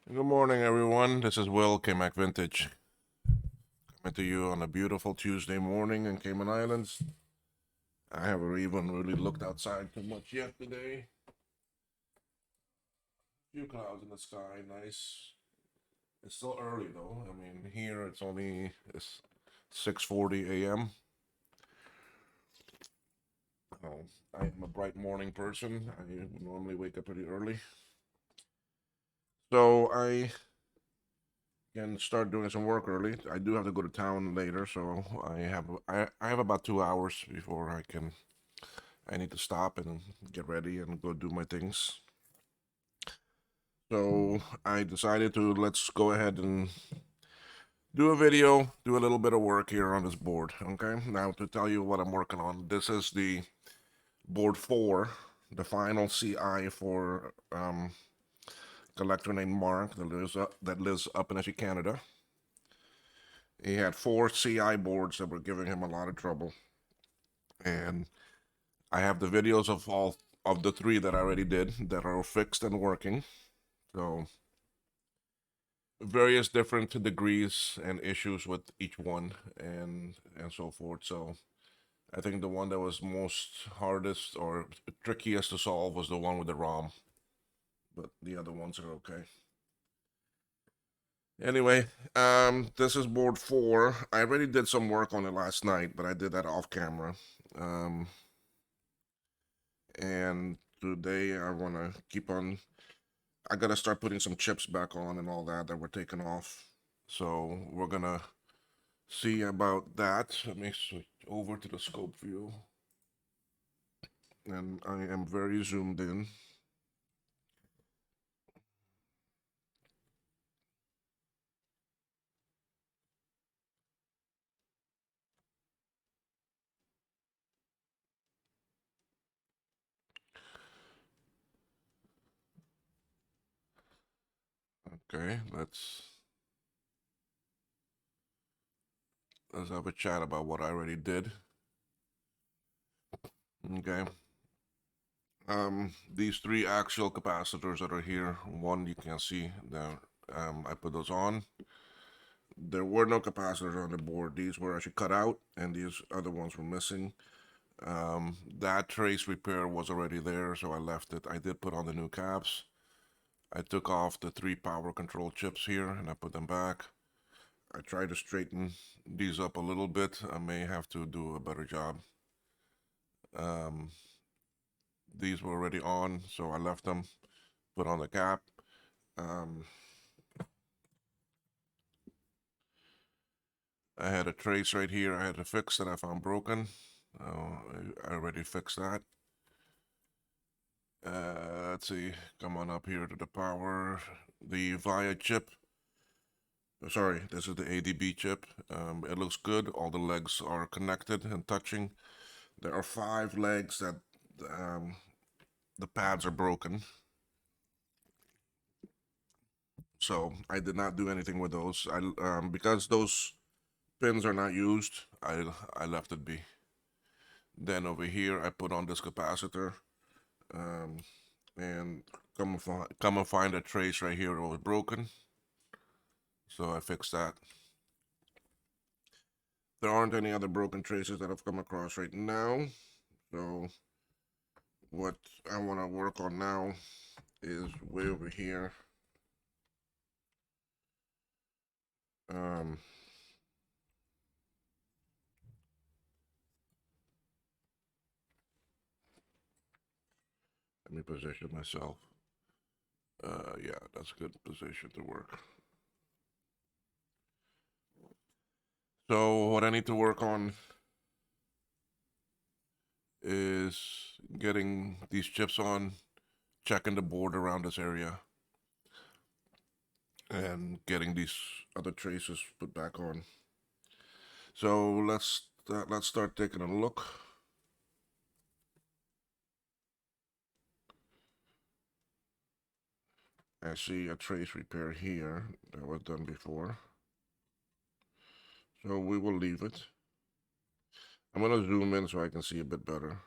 Good morning, everyone. This is Will, K-Mac Vintage, coming to you on a beautiful Tuesday morning in Cayman Islands. I haven't even really looked outside too much yet today. Few clouds in the sky, nice. It's still early though. I mean, here it's 6:40 a.m. I am a bright morning person. I normally wake up pretty early, so I can start doing some work early. I do have to go to town later, so I have about 2 hours before I need to stop and get ready and go do my things. So I decided to let's go ahead and do a video, do a little bit of work here on this board. Okay, now to tell you what I'm working on, this is the board 4, the final CI for collector named Mark that lives up in IIci, Canada. He had 4 CI boards that were giving him a lot of trouble, and I have the videos of all of the 3 that I already did that are fixed and working. So various different degrees and issues with each one and so forth. So I think the one that was most hardest or trickiest to solve was the one with the ROM, but the other ones are okay. Anyway, this is board 4. I already did some work on it last night, but I did that off camera. Um, and today I want to keep on. I gotta start putting some chips back on and all that were taken off. So we're gonna see about that. Let me switch over to the scope view. And I am very zoomed in. Okay, let's have a chat about what I already did. Okay. These 3 axial capacitors that are here, one you can see there. I put those on. There were no capacitors on the board. These were actually cut out, and these other ones were missing. That trace repair was already there, so I left it. I did put on the new caps. I took off the 3 power control chips here, and I put them back. I tried to straighten these up a little bit. I may have to do a better job. Um, these were already on, so I left them, put on the cap. Um, I had a trace right here I had to fix that I found broken. I already fixed that. Let's see, come on up here to the power. The VIA chip. Sorry, this is the ADB chip. It looks good. All the legs are connected and touching. There are 5 legs that um, the pads are broken. So I did not do anything with those. Because those pins are not used, I left it be. Then over here, I put on this capacitor, um, and come and find a trace right here that was broken. So I fixed that. There aren't any other broken traces that I've come across right now. So what I want to work on now is way over here. Um, Let me position myself. Yeah, that's a good position to work. So what I need to work on is getting these chips on, checking the board around this area, and getting these other traces put back on. So let's start taking a look. I see a trace repair here that was done before. So we will leave it. I'm gonna zoom in so I can see a bit better.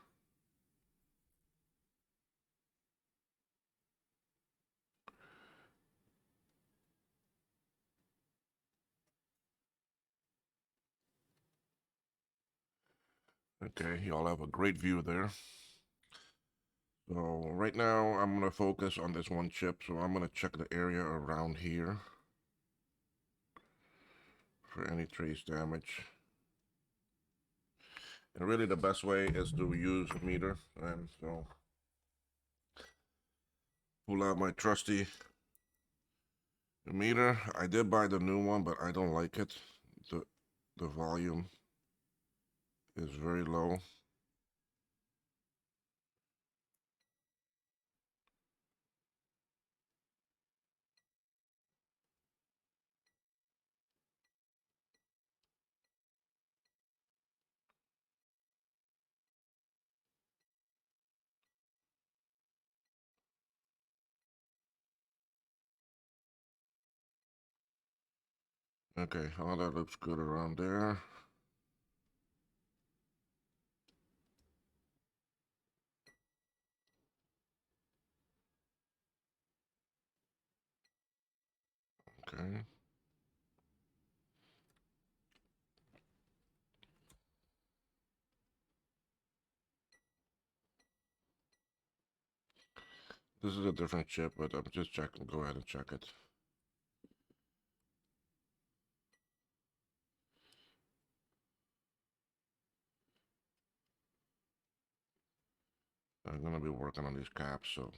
Okay, y'all have a great view there. So right now I'm gonna focus on this one chip. So I'm gonna check the area around here for any trace damage. And really the best way is to use a meter. And so pull out my trusty meter. I did buy the new one, but I don't like it. The volume is very low. Okay, all that looks good around there. Okay. This is a different chip, but I'm just checking. Go ahead and check it. I'm gonna be working on these caps, so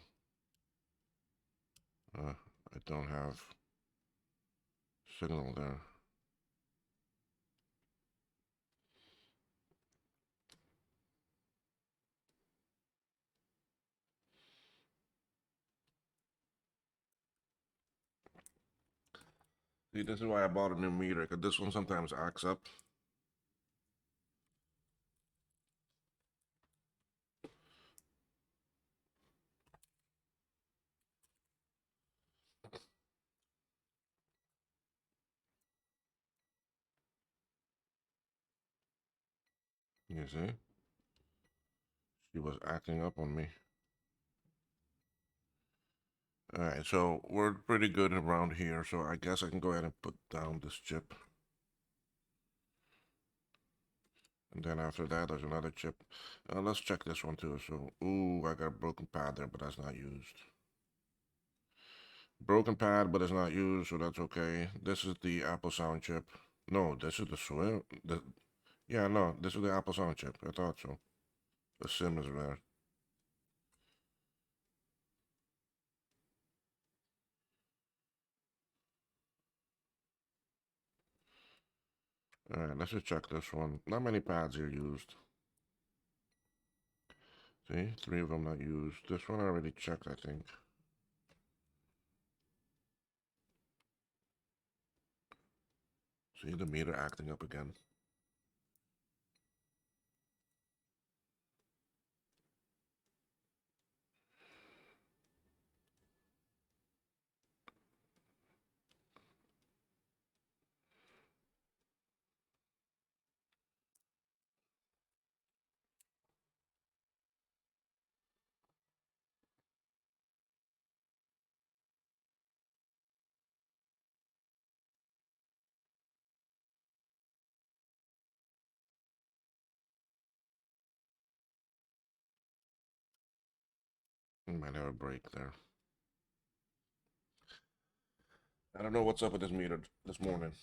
I don't have signal there. See, this is why I bought a new meter, because this one sometimes acts up. You see? She was acting up on me. Alright, so we're pretty good around here, so I guess I can go ahead and put down this chip. And then after that, there's another chip. Let's check this one too. So, ooh, I got a broken pad there, but that's not used. Broken pad, but it's not used, so that's okay. This is the Apple Sound chip. No, this is the swim. Yeah, no, this is the Apple Sound chip. I thought so. The SIM is there. Alright, let's just check this one. Not many pads are used. See, 3 of them not used. This one I already checked, I think. See the meter acting up again. Might have a break there. I don't know what's up with this meter this morning.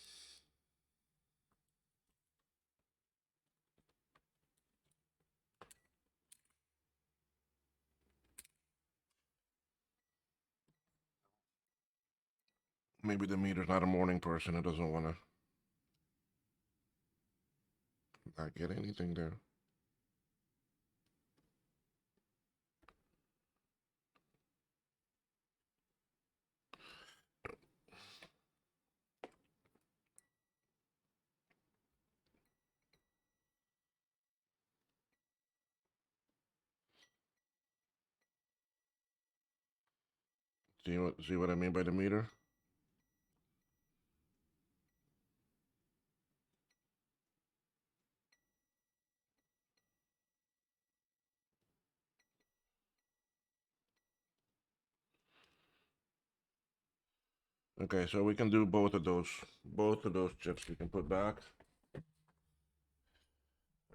Maybe the meter's not a morning person. It doesn't want to not get anything there. See what I mean by the meter? Okay, so we can do both of those. Both of those chips we can put back.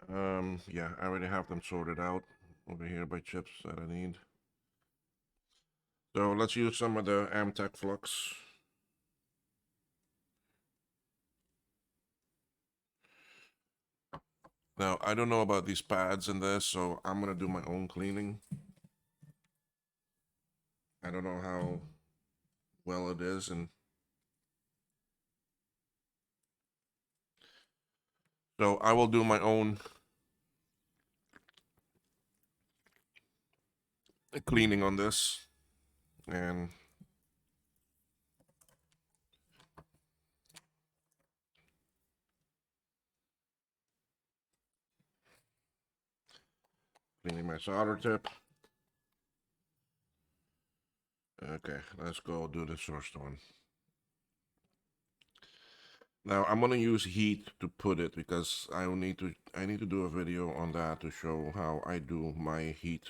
Yeah, I already have them sorted out over here by chips that I need. So let's use some of the Amtech flux. Now, I don't know about these pads in this, so I'm gonna do my own cleaning. I don't know how well it is, and so I will do my own cleaning on this, and cleaning my solder tip. Okay, let's go do this first one. Now I'm gonna use heat to put it because I need to do a video on that to show how I do my heat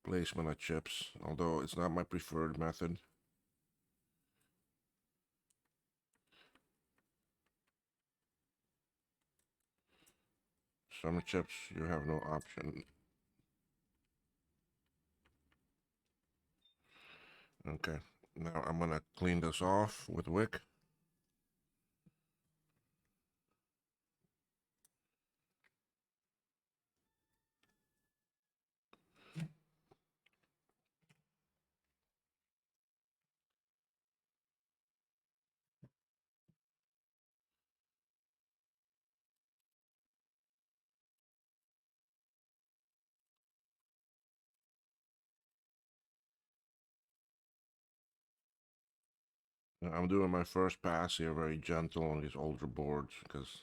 placement of chips, although it's not my preferred method. Some chips you have no option. Okay, now I'm gonna clean this off with wick. I'm doing my first pass here, very gentle on these older boards because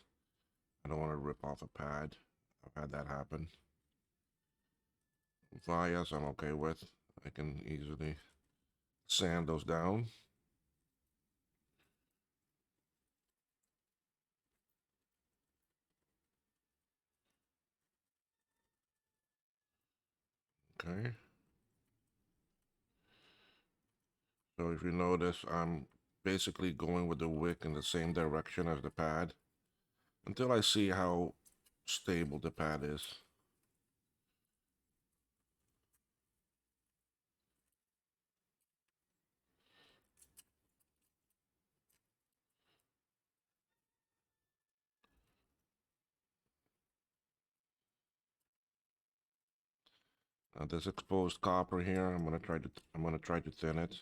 I don't want to rip off a pad. I've had that happen. Vias I'm okay with. I can easily sand those down. Okay. So if you notice, I'm basically going with the wick in the same direction as the pad until I see how stable the pad is. Now this exposed copper here, I'm gonna try to thin it.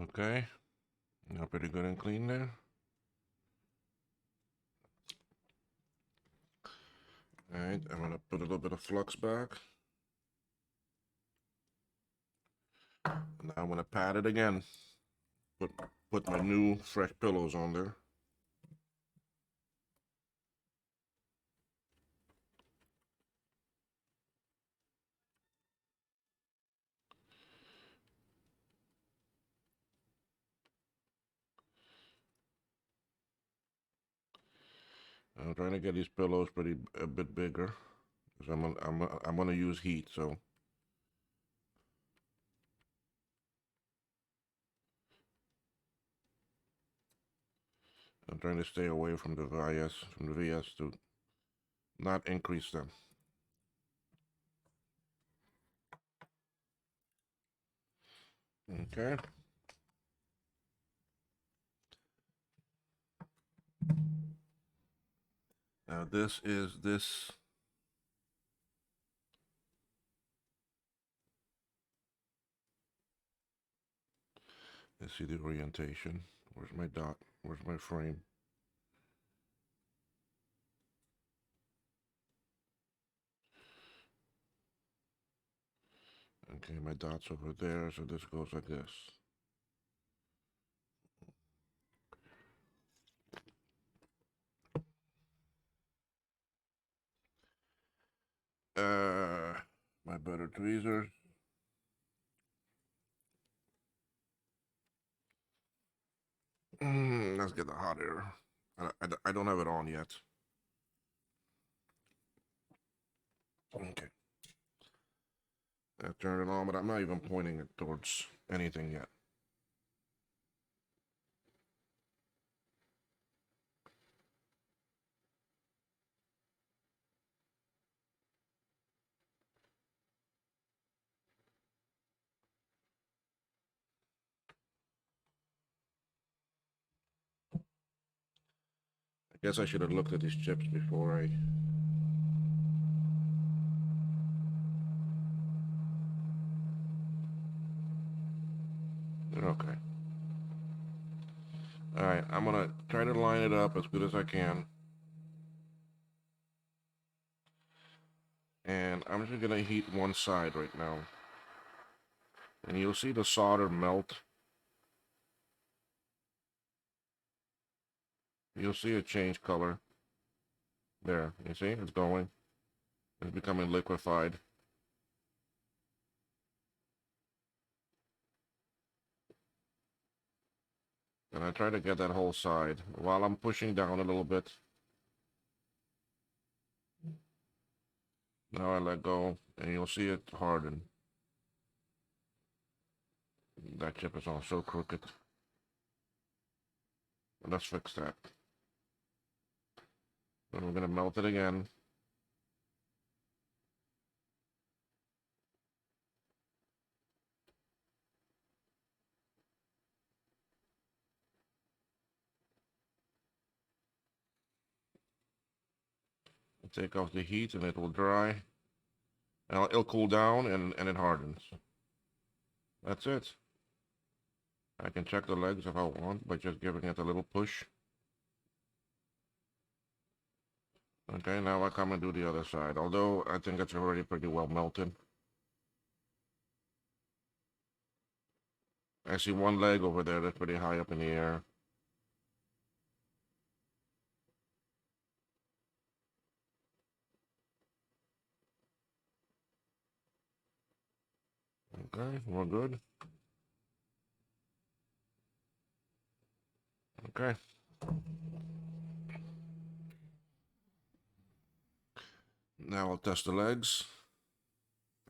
Okay, now pretty good and clean there. All right, I'm gonna put a little bit of flux back. Now I'm gonna pat it again. Put put my new fresh pillows on there. I'm trying to get these pillows a bit bigger because I'm gonna use heat, so I'm trying to stay away from the VS to not increase them. Okay. Now this is this. Let's see the orientation. Where's my dot? Where's my frame? Okay, my dot's over there, so this goes like this. better tweezers. Let's get the hot air. I don't have it on yet. Okay. I turned it on, but I'm not even pointing it towards anything yet. I guess I should have looked at these chips before I... They're okay. Alright, I'm gonna try to line it up as good as I can. And I'm just gonna heat one side right now. And you'll see the solder melt. You'll see it change color. There, you see? It's going. It's becoming liquefied. And I try to get that whole side. While I'm pushing down a little bit. Now I let go, and you'll see it harden. That chip is all so crooked. Let's fix that. Then we're gonna melt it again. Take off the heat and it will dry. Now it'll cool down and it hardens. That's it. I can check the legs if I want by just giving it a little push. Okay, now I come and do the other side. Although I think it's already pretty well melted. I see one leg over there that's pretty high up in the air. Okay, we're good. Okay. Now I'll test the legs.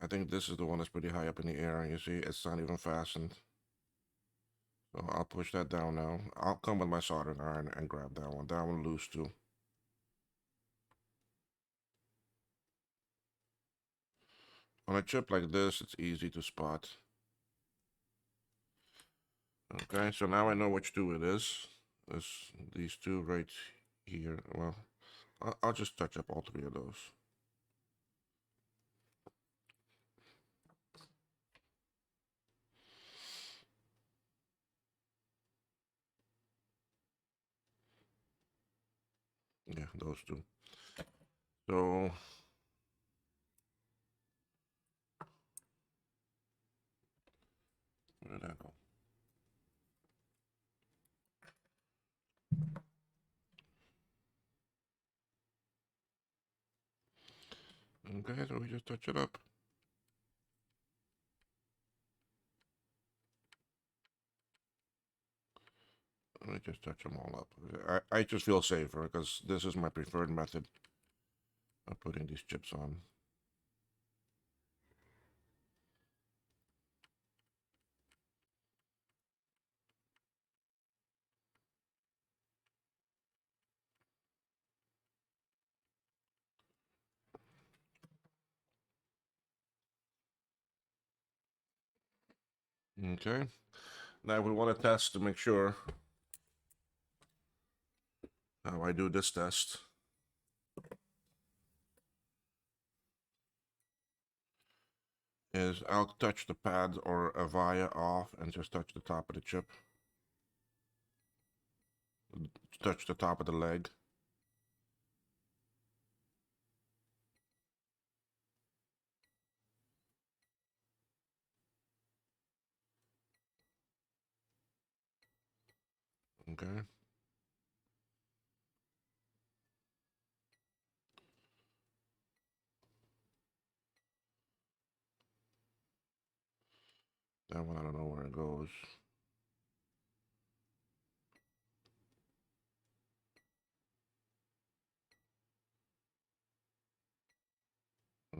I think this is the one that's pretty high up in the air. You see, it's not even fastened. So I'll push that down now. I'll come with my soldering iron and grab that one. That one loose too. On a chip like this, it's easy to spot. Okay, so now I know which two it is. These two right here. Well, I'll just touch up all three of those. Yeah, those two. So where did that go? Okay, so we just touch it up. Let me just touch them all up. I just feel safer because this is my preferred method of putting these chips on. Okay. Now we want to test to make sure how I do this test. Is I'll touch the pad or a via off and just touch the top of the chip. Touch the top of the leg. Okay. That one, I don't know where it goes.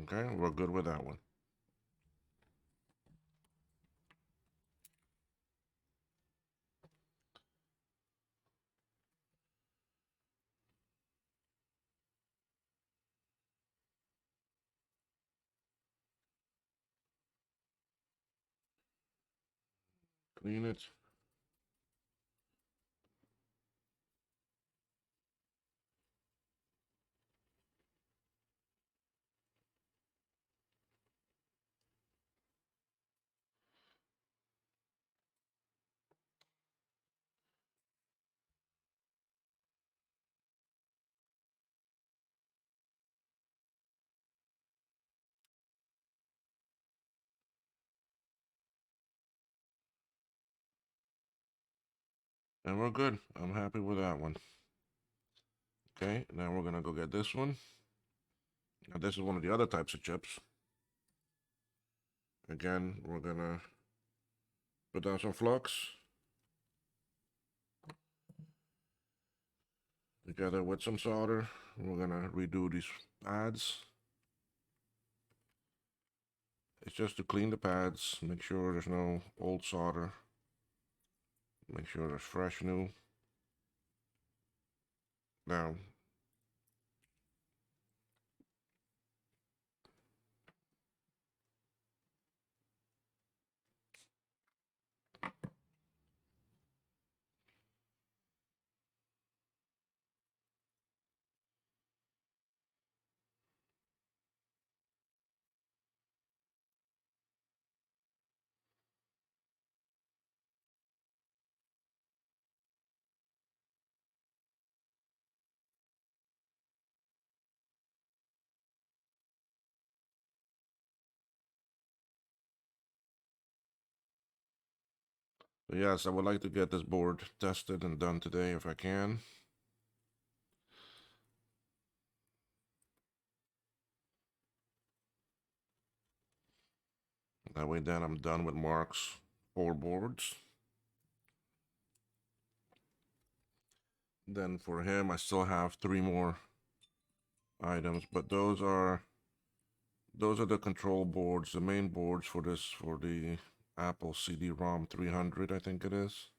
Okay, we're good with that one. Clean it. And we're good. I'm happy with that one. Okay, now we're gonna go get this one. Now this is one of the other types of chips. Again, we're gonna put down some flux together with some solder. We're gonna redo these pads. It's just to clean the pads, make sure there's no old solder, make sure there's fresh new. Now, yes, I would like to get this board tested and done today if I can. That way then I'm done with Mark's 4 boards. Then for him, I still have 3 more items, but those are the control boards, the main boards for the Apple CD-ROM 300, I think it is.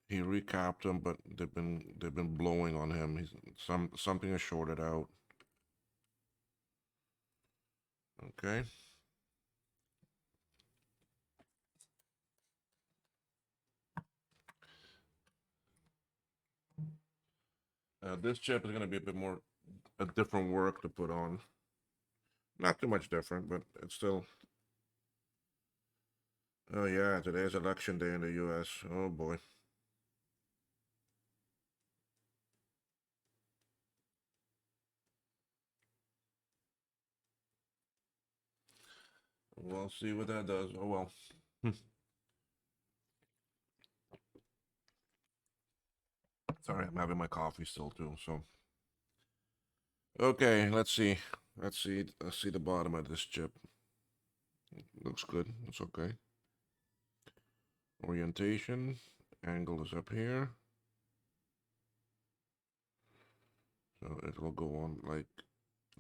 He recapped them, but they've been blowing on him. Something is shorted out. Okay. This chip is going to be a bit more a different work to put on. Not too much different, but it's still. Oh yeah, today's election day in the U.S. Oh boy. We'll see what that does. Oh well. Sorry, I'm having my coffee still too. So okay, let's see. Let's see the bottom of this chip. Looks good. It's okay. Orientation. Angle is up here. So it will go on like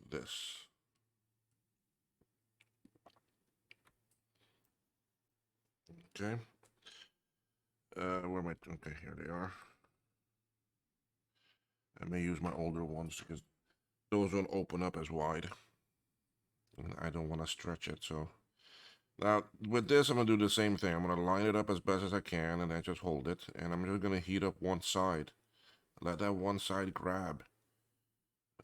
this. Okay. Where am I? Okay, here they are. I may use my older ones because those won't open up as wide. And I don't want to stretch it. So now with this, I'm gonna do the same thing. I'm gonna line it up as best as I can, and then just hold it. And I'm just gonna heat up one side. Let that one side grab.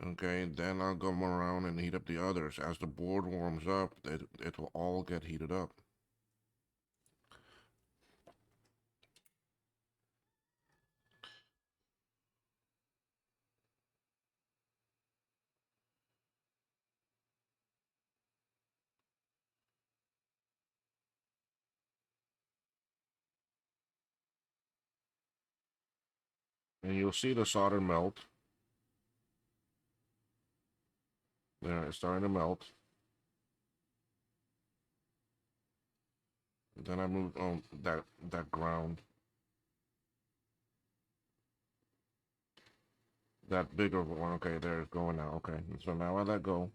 Okay, then I'll go around and heat up the others. As the board warms up, it will all get heated up. And you'll see the solder melt. There, it's starting to melt. Then I moved on that ground. That bigger one. Okay, there it's going now. Okay, so now I let go.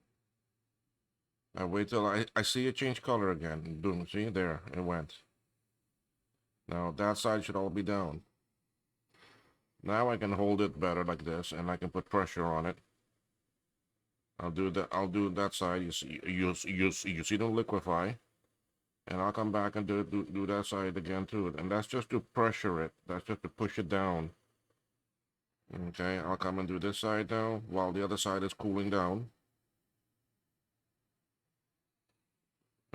I wait till I see it change color again. Boom, see, there, it went. Now that side should all be down. Now I can hold it better like this, and I can put pressure on it. I'll do that side. You see them liquefy, and I'll come back and do that side again too. And that's just to pressure it. That's just to push it down. Okay, I'll come and do this side now while the other side is cooling down.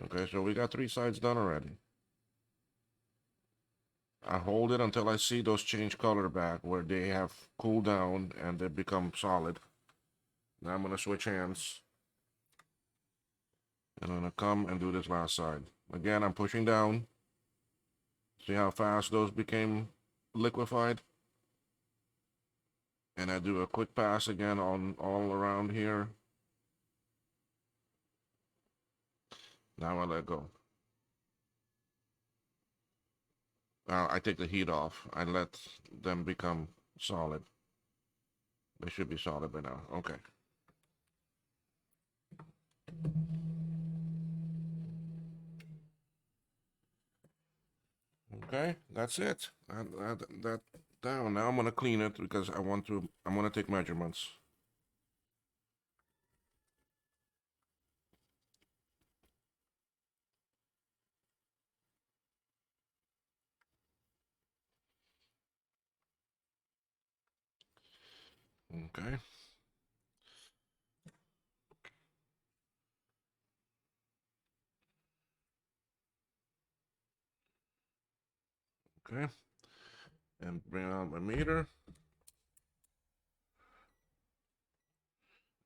Okay, so we got 3 sides done already. I hold it until I see those change color back where they have cooled down and they become solid. Now I'm gonna switch hands. And I'm gonna come and do this last side. Again, I'm pushing down. See how fast those became liquefied? And I do a quick pass again on all around here. Now I let go. I take the heat off. I let them become solid. They should be solid by now. Okay. Okay, that's it. That down. Now I'm gonna clean it because I'm gonna take measurements. Okay. Okay. And bring out my meter.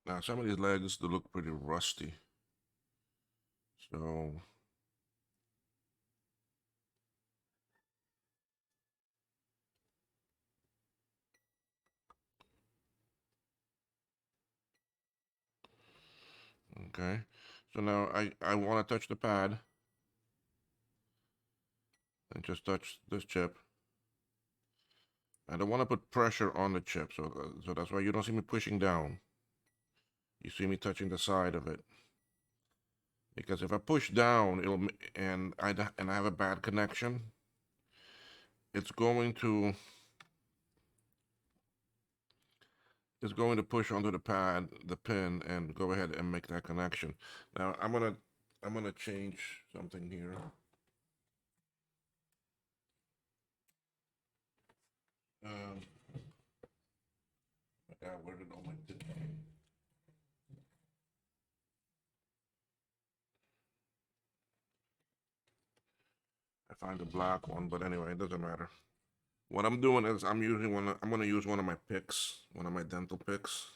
Now some of these legs they look pretty rusty. So okay. So now I want to touch the pad and just touch this chip. I don't want to put pressure on the chip, so that's why you don't see me pushing down. You see me touching the side of it. Because if I push down, and I have a bad connection, it's going to push onto the pad, the pin, and go ahead and make that connection. Now I'm gonna change something here. Um, where did all my I find the black one, but anyway, it doesn't matter. What I'm doing is I'm gonna use one of my picks, one of my dental picks.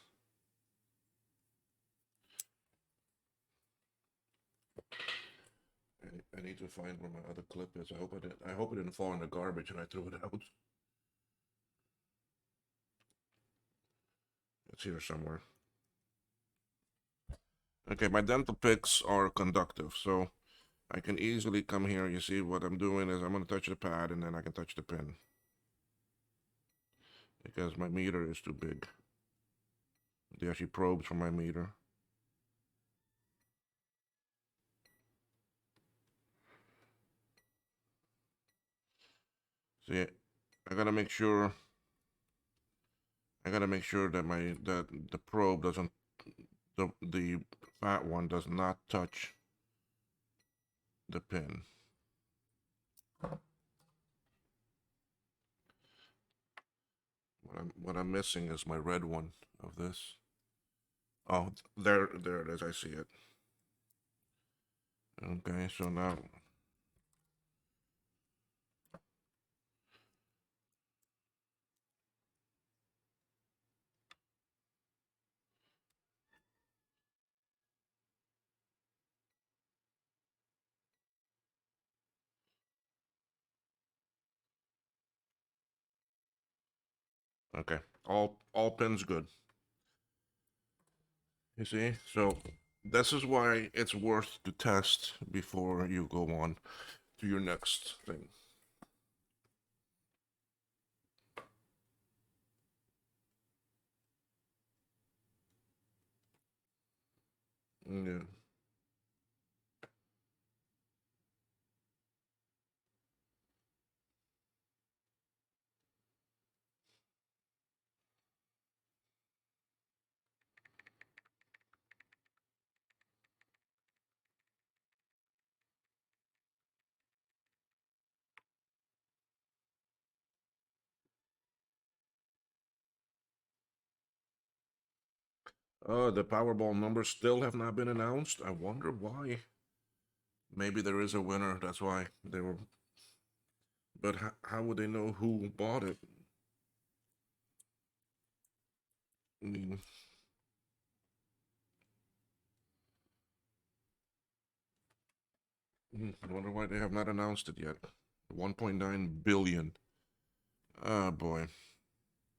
I need to find where my other clip is. I hope it didn't fall in the garbage and I threw it out. It's here somewhere. Okay, my dental picks are conductive, so I can easily come here. You see what I'm doing is I'm gonna touch the pad and then I can touch the pin. Because my meter is too big. They actually probes for my meter. See, I gotta make sure that the probe doesn't the fat one does not touch the pin. What I'm missing is my red one of this. Oh, there it is. I see it. Okay, so now okay, all pins good. You see, so this is why it's worth to test before you go on. to your next thing. Yeah. The Powerball numbers still have not been announced. I wonder why. Maybe there is a winner. That's why they were. But how would they know who bought it? I mean, I wonder why they have not announced it yet. 1.9 billion. Oh boy.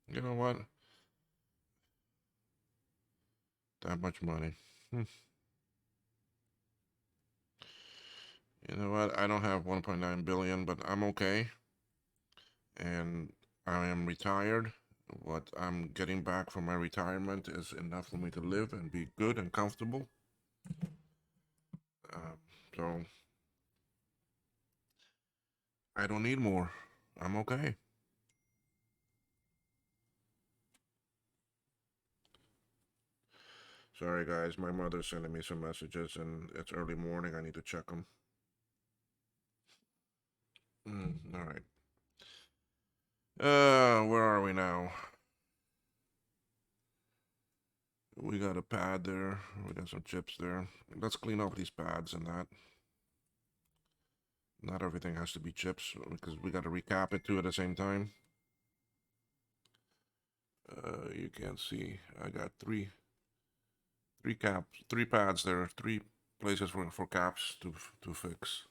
You know what? That much money. Hmm. You know what? I don't have 1.9 billion, but I'm okay. And I am retired. What I'm getting back from my retirement is enough for me to live and be good and comfortable. Uh, so I don't need more. I'm okay. Sorry, guys. My mother's sending me some messages, and it's early morning. I need to check them. All right. Where are we now? We got a pad there. We got some chips there. Let's clean off these pads and that. Not everything has to be chips because we got to recap it too at the same time. You can't see. I got three pads there, three places for caps to fix.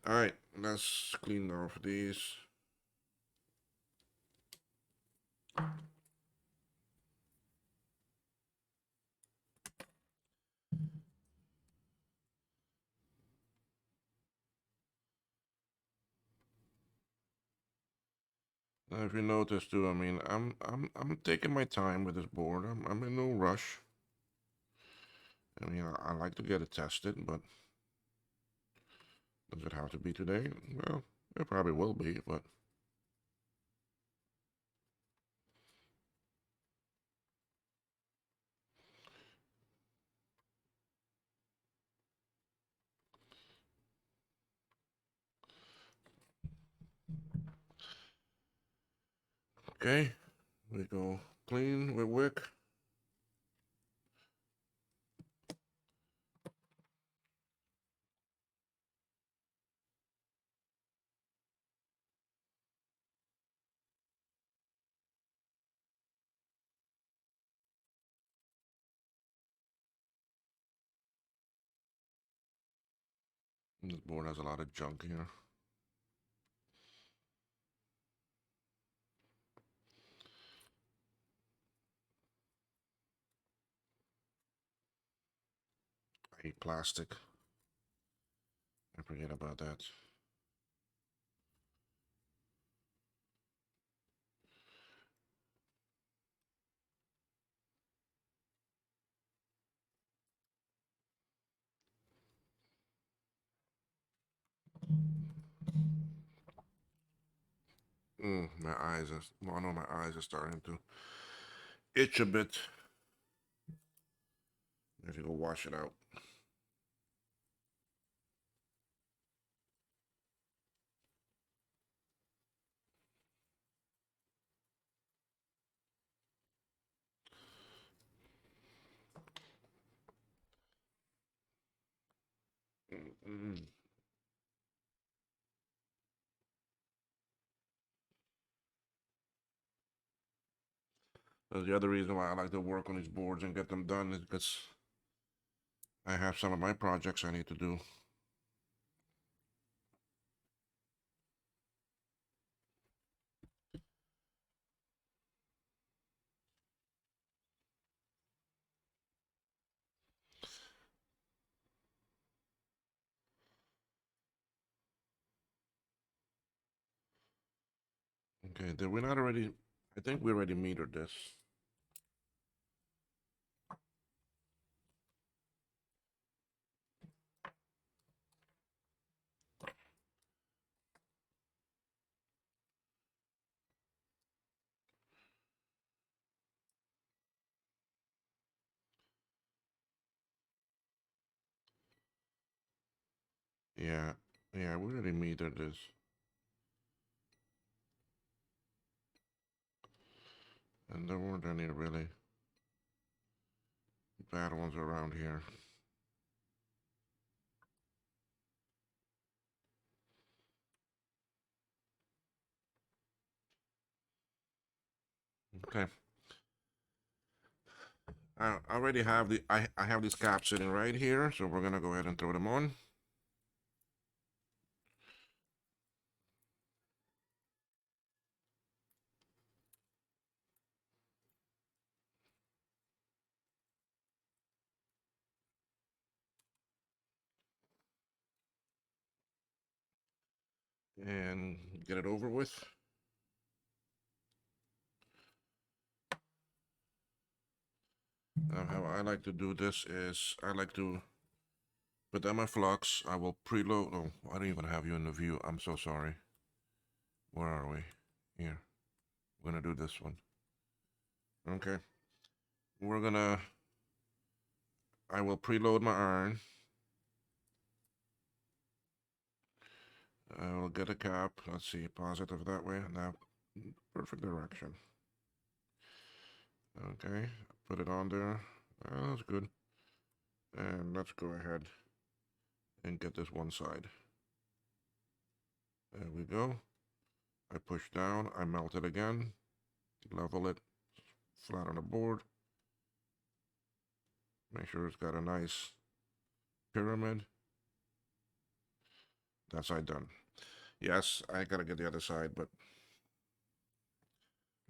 All right, let's clean off these. Now, if you notice too, I mean, I'm taking my time with this board. I'm in no rush. I mean, I like to get it tested, but does it have to be today? Well, it probably will be, but okay. We go clean with wick. This board has a lot of junk here. I hate plastic. I forget about that. My eyes are. Well, I know my eyes are starting to itch a bit. I have to go wash it out. Mm. That's the other reason why I like to work on these boards and get them done is because I have some of my projects I need to do. Okay, did we not already? I think we already metered this. Yeah, yeah, we already metered this. And there weren't any really bad ones around here. Okay. I already have I have these caps sitting right here, so we're gonna go ahead and throw them on. And get it over with. How I like to do this is I like to put down my flux. I will preload. Oh, I don't even have you in the view. I'm so sorry. Where are we? Here. We're gonna do this one. Okay. We're gonna. I will preload my iron. I will get a cap. Let's see, positive that way. Now, perfect direction. Okay, put it on there. That's good. And let's go ahead and get this one side. There we go. I push down, I melt it again, level it flat on the board. Make sure it's got a nice pyramid. That side done. Yes, I gotta get the other side, but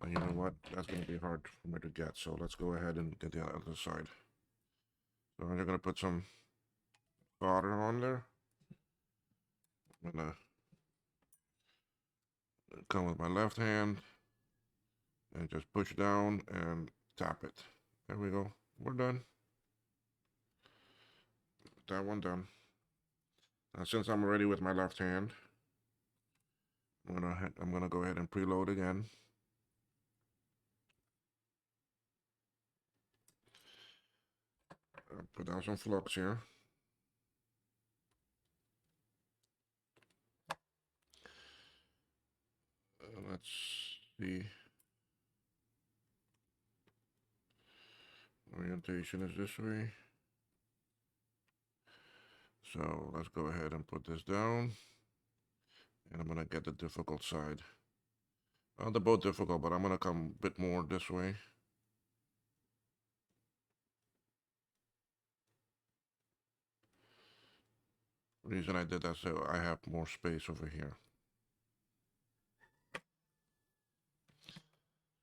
you know what? That's gonna be hard for me to get. So let's go ahead and get the other side. So I'm gonna put some solder on there. I'm gonna come with my left hand and just push down and tap it. There we go. We're done. That one done. Now, since I'm ready with my left hand, I'm gonna go ahead and preload again. Put down some flux here. Let's see. Orientation is this way. So let's go ahead and put this down. And I'm gonna get the difficult side. They're both difficult, but I'm gonna come a bit more this way. The reason I did that so I have more space over here.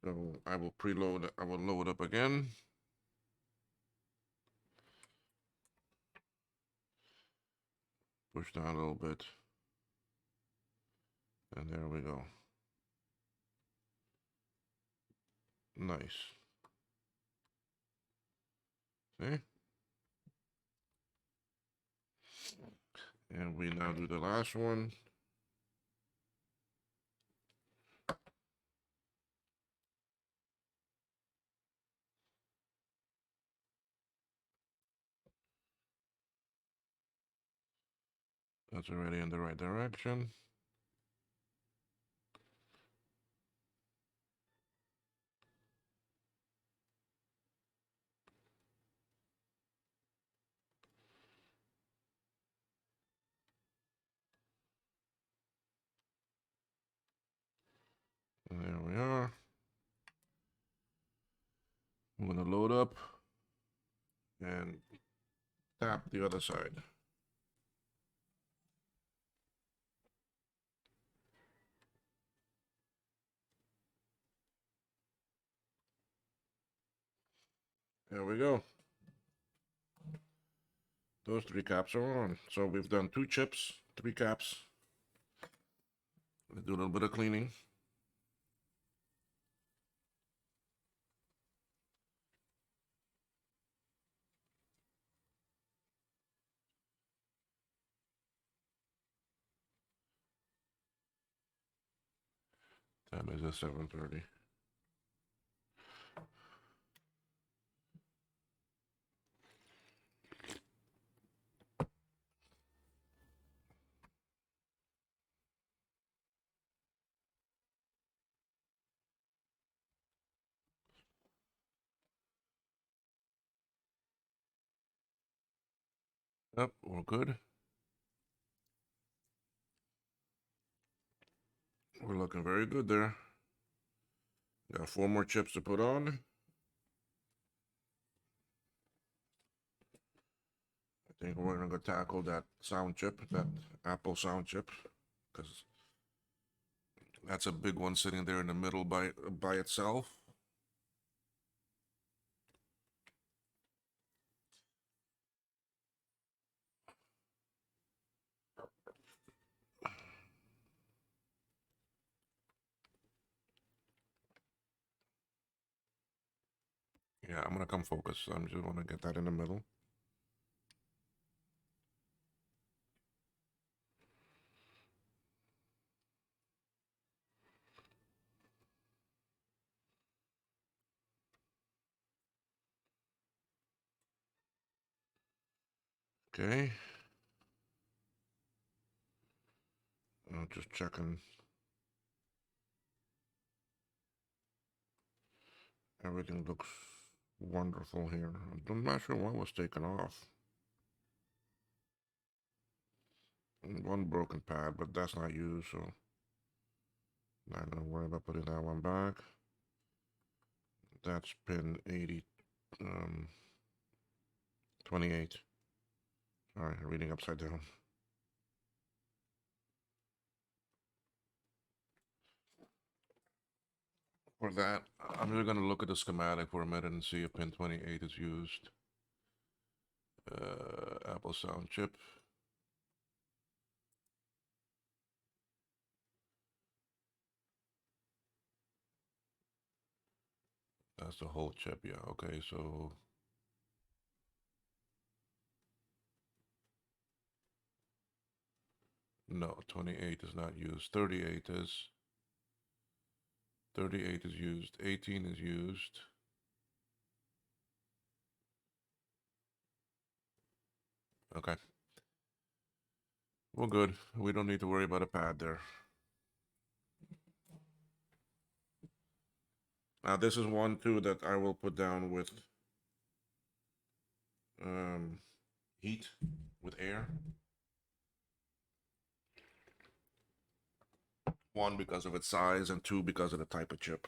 So I will preload, I will load up again. Push down a little bit. And there we go. Nice. See? And we now do the last one. That's already in the right direction. And there we are. I'm gonna load up and tap the other side. There we go. Those three caps are on. So we've done 2 chips, 3 caps. Let's do a little bit of cleaning. Time is at 7:30. Yep, we're good. We're looking very good there. Got 4 more chips to put on. I think we're gonna go tackle that sound chip, that Apple sound chip, because that's a big one sitting there in the middle by itself. Yeah, I'm gonna come focus. I'm just gonna get that in the middle. Okay. I'm just checking. Everything looks wonderful here. I'm not sure what was taken off. One broken pad, but that's not used, so not gonna worry about putting that one back. That's pin 80, 28. Sorry, reading upside down. For that, I'm just gonna look at the schematic for a minute and see if pin 28 is used. Apple sound chip. That's the whole chip, yeah. Okay, so no, 28 is not used. 38 is. 38 is used. 18 is used. Okay. We're good. We don't need to worry about a pad there. Now this is one too that I will put down with heat, with air. One, because of its size, and two, because of the type of chip.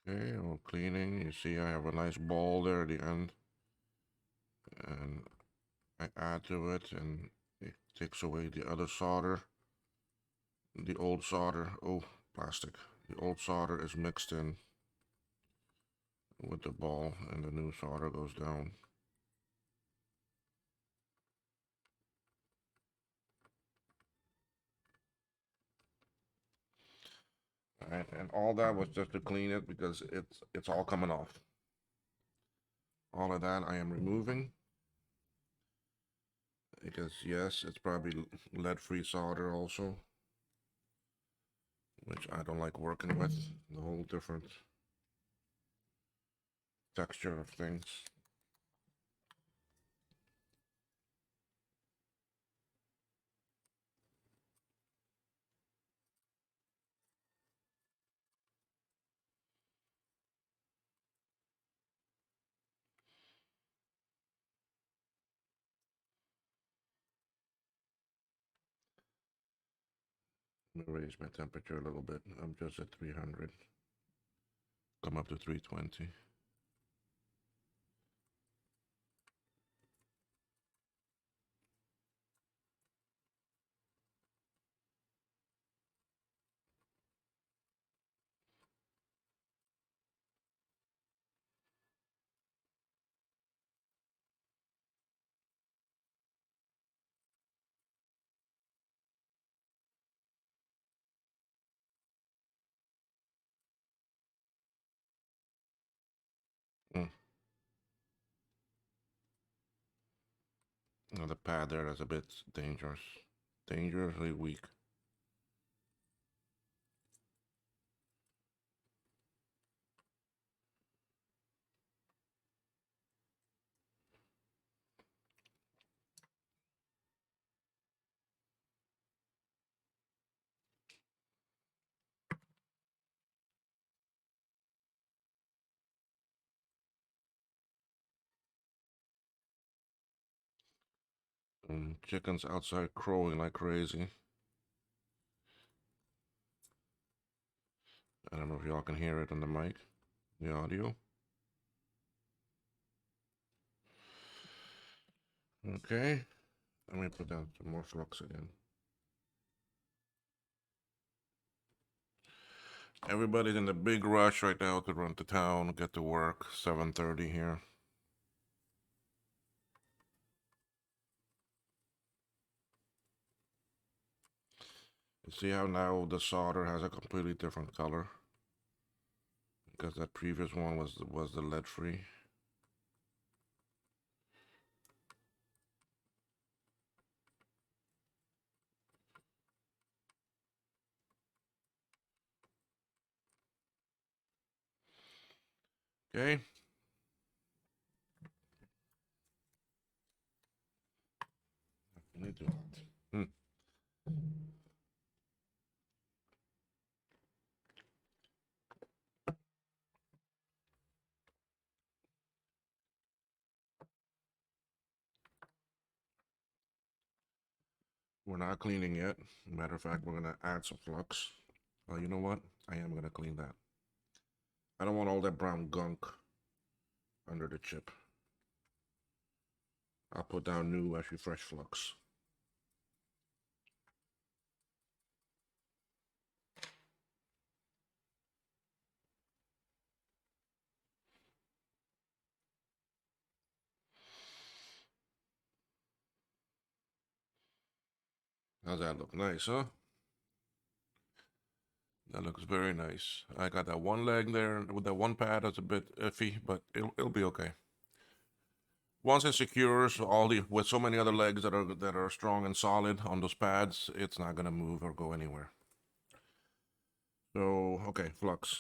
Okay, all cleaning. You see I have a nice ball there at the end. And I add to it and it takes away the other solder. The old solder, oh, plastic. The old solder is mixed in with the ball and the new solder goes down. All right, and all that was just to clean it because it's all coming off. All of that I am removing because yes, it's probably lead-free solder also, which I don't like working with. The whole different texture of things. Let me raise my temperature a little bit. I'm just at 300. Come up to 320. Now the pad there is a bit dangerous. Dangerously weak. And chickens outside crowing like crazy. I don't know if y'all can hear it on the mic, the audio. Okay, let me put down some more flux again. Everybody's in the big rush right now to run to town, get to work. 7:30 here. You see how now the solder has a completely different color? Because that previous one was the lead free. Okay. I need to. Hmm. We're not cleaning yet. Matter of fact, we're gonna add some flux. Well, you know what? I am gonna clean that. I don't want all that brown gunk under the chip. I'll put down new, actually fresh flux. How's that look? Nice, huh? That looks very nice. I got that one leg there with that one pad that's a bit iffy, but it'll be okay. Once it secures all the with so many other legs that are strong and solid on those pads, it's not gonna move or go anywhere. So okay, flux.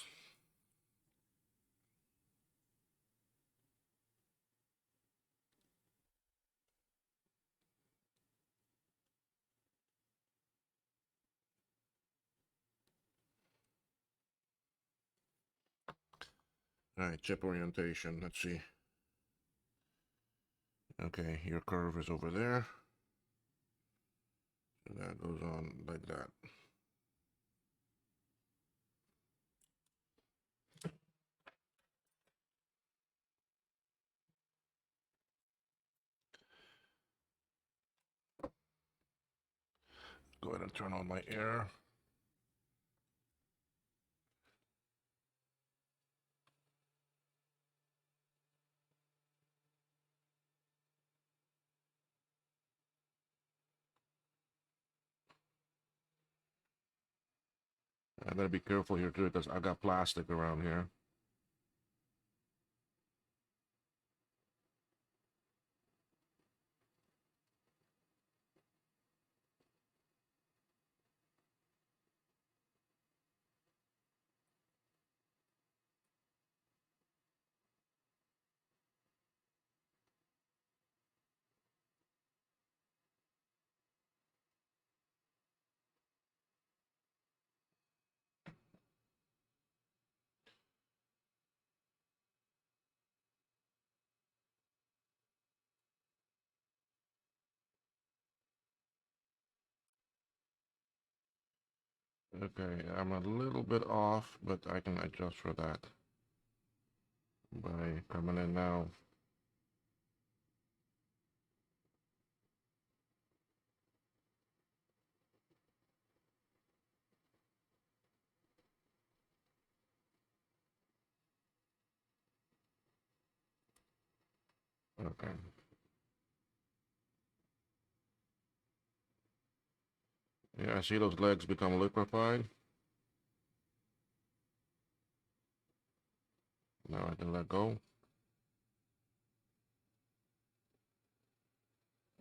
All right, chip orientation. Let's see. Okay, your curve is over there. And that goes on like that. Go ahead and turn on my air. I gotta be careful here too because I got plastic around here. Okay, I'm a little bit off, but I can adjust for that by coming in now. Okay. Yeah, I see those legs become liquefied. Now I can let go.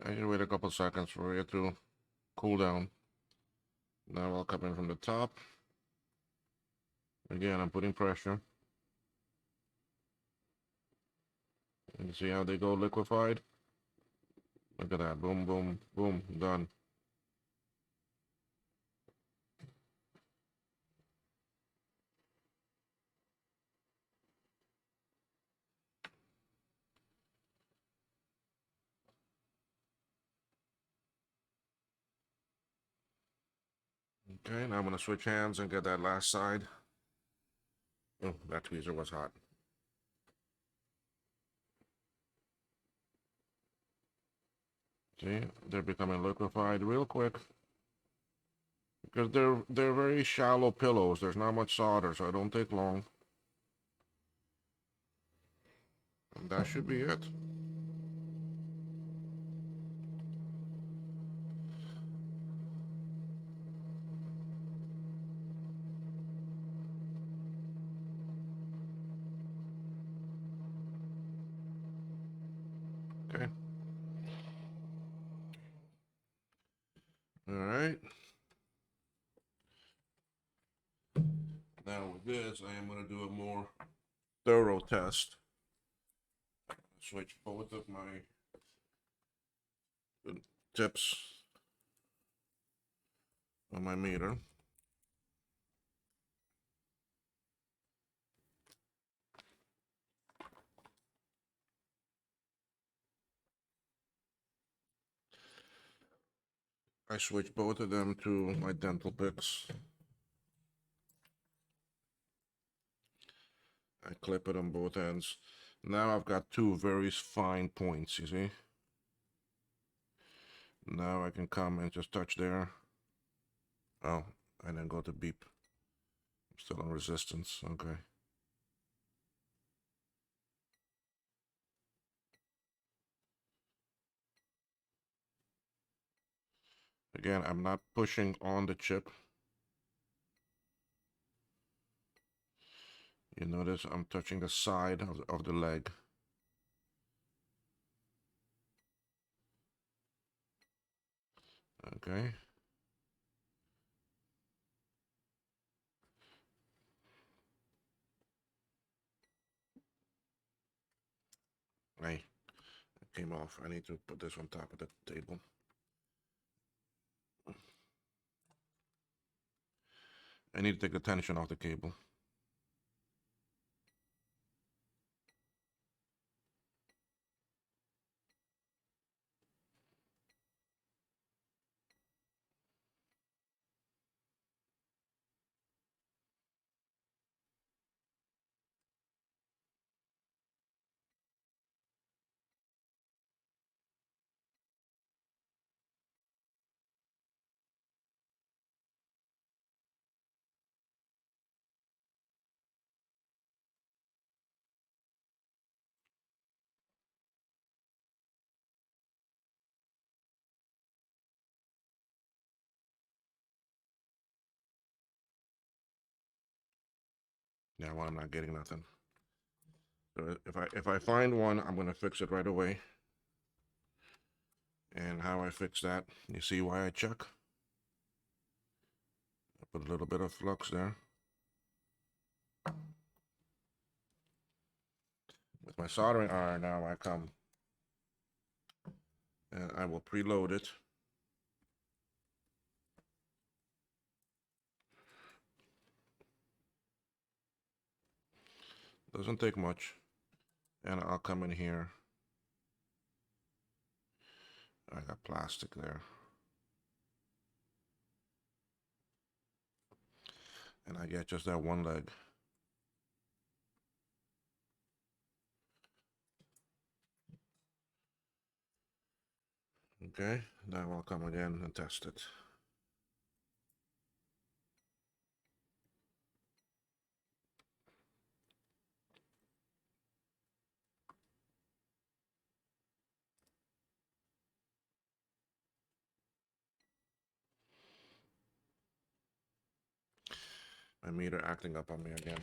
I should wait a couple seconds for it to cool down. Now I'll come in from the top. Again, I'm putting pressure. And see how they go liquefied? Look at that. Boom, boom, boom. Done. Okay, now I'm going to switch hands and get that last side. Oh, that tweezer was hot. See, they're becoming liquefied real quick. Because they're very shallow pillows. There's not much solder, so it don't take long. And that should be it. Okay. All right. Now with this, I am going to do a more thorough test. Switch both of my tips on my meter. I switch both of them to my dental picks. I clip it on both ends. Now I've got two very fine points, you see? Now I can come and just touch there. Oh, and then go to beep. I'm still on resistance, okay. Again, I'm not pushing on the chip. You notice I'm touching the side of the leg. Okay. Hey, it came off. I need to put this on top of the table. I need to take the tension off the cable. Yeah, well, I'm not getting nothing. So if I find one, I'm gonna fix it right away. And how I fix that, you see why I check? I put a little bit of flux there. With my soldering iron now, I come and I will preload it. Doesn't take much. And I'll come in here. I got plastic there. And I get just that one leg. Okay, now I'll come again and test it. My meter acting up on me again.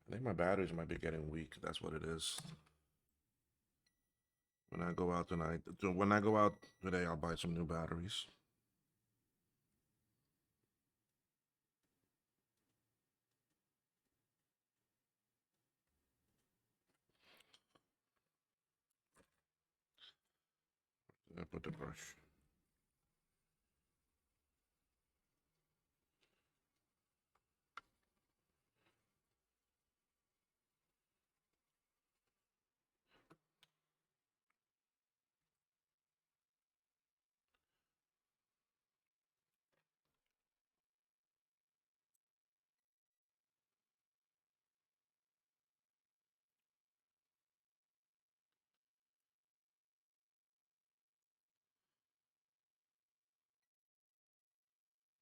I think my batteries might be getting weak. That's what it is. When I go out tonight, when I go out today, I'll buy some new batteries. I put the brush.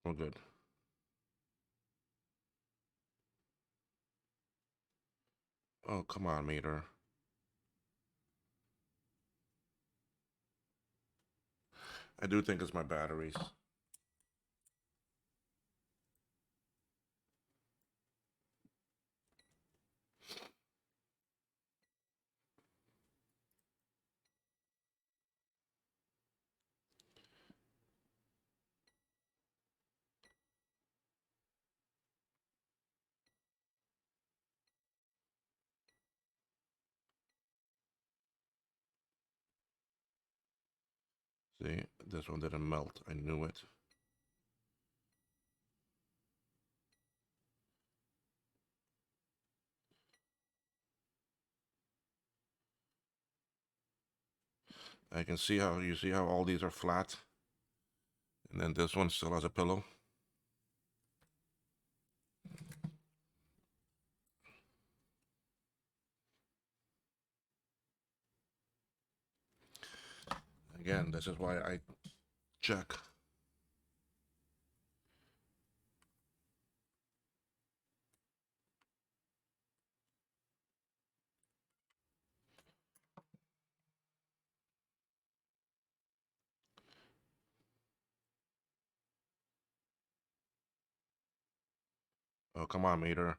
We're good. Oh, come on, meter. I do think it's my batteries. See, this one didn't melt. I knew it. I can see how you see how all these are flat, and then this one still has a pillow. Again, this is why I check. Oh, come on, meter.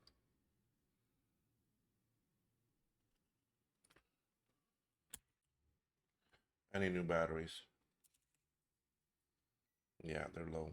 I need new batteries. Yeah, they're low.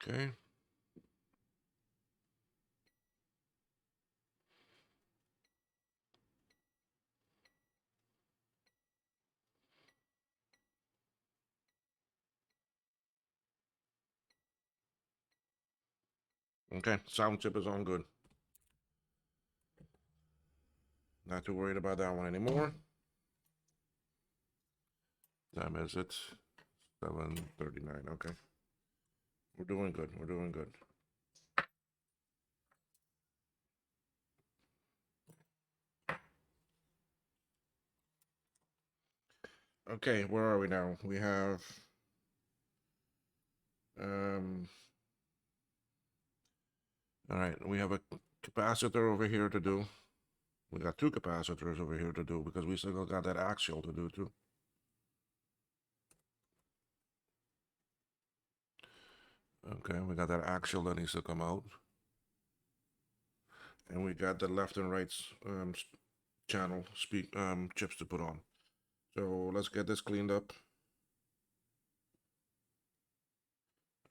Okay. Okay, sound chip is on good. Not too worried about that one anymore. Time is it? 7:39. Okay. We're doing good. We're doing good. Okay, where are we now? We have um all right, we have a capacitor over here to do. We got two capacitors over here to do because we still got that axial to do too. Okay, we got that axial that needs to come out. And we got the left and right channel chips to put on. So let's get this cleaned up.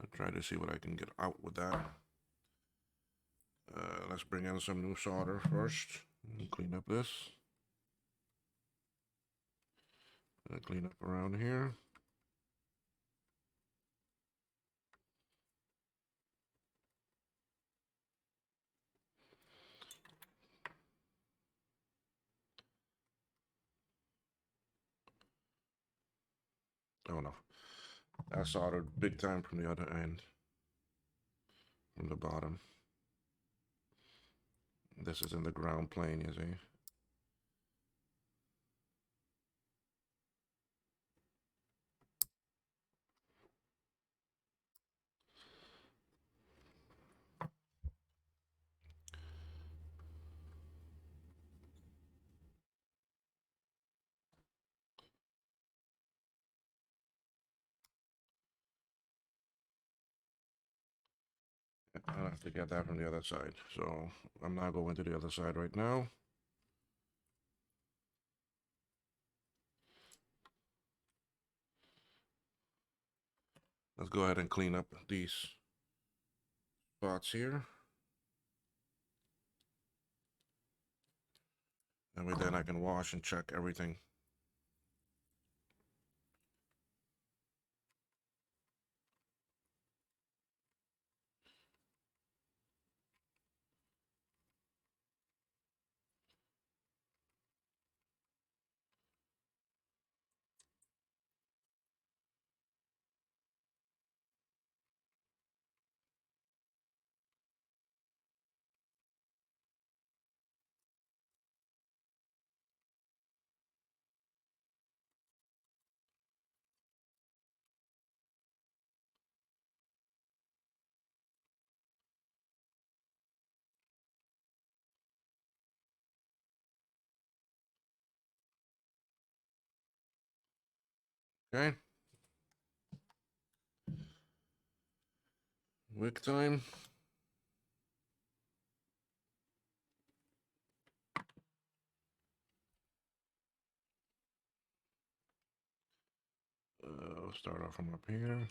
I'll try to see what I can get out with that. Let's bring in some new solder first. Clean up this. Clean up around here. Oh no, that's soldered big time from the other end, from the bottom. This is in the ground plane, you see. I'll have to get that from the other side. So I'm not going to the other side right now. Let's go ahead and clean up these spots here. That way then I can wash and check everything. Okay. Wick time. I'll start off from up here.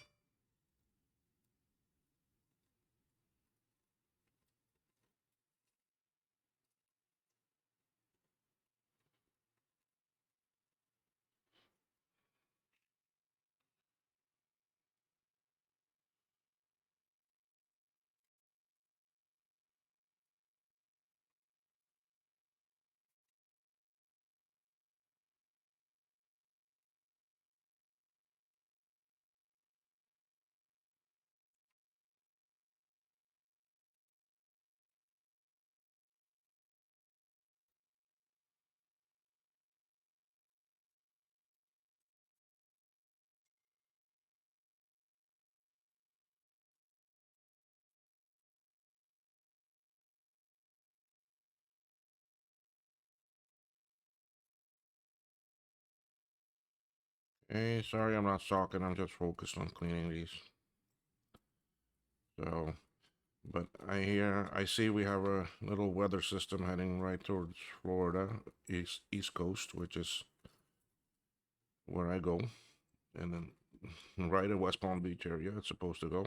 Hey, sorry I'm not talking. I'm just focused on cleaning these. So, but I see we have a little weather system heading right towards Florida, East Coast, which is where I go, and then right in West Palm Beach area it's supposed to go.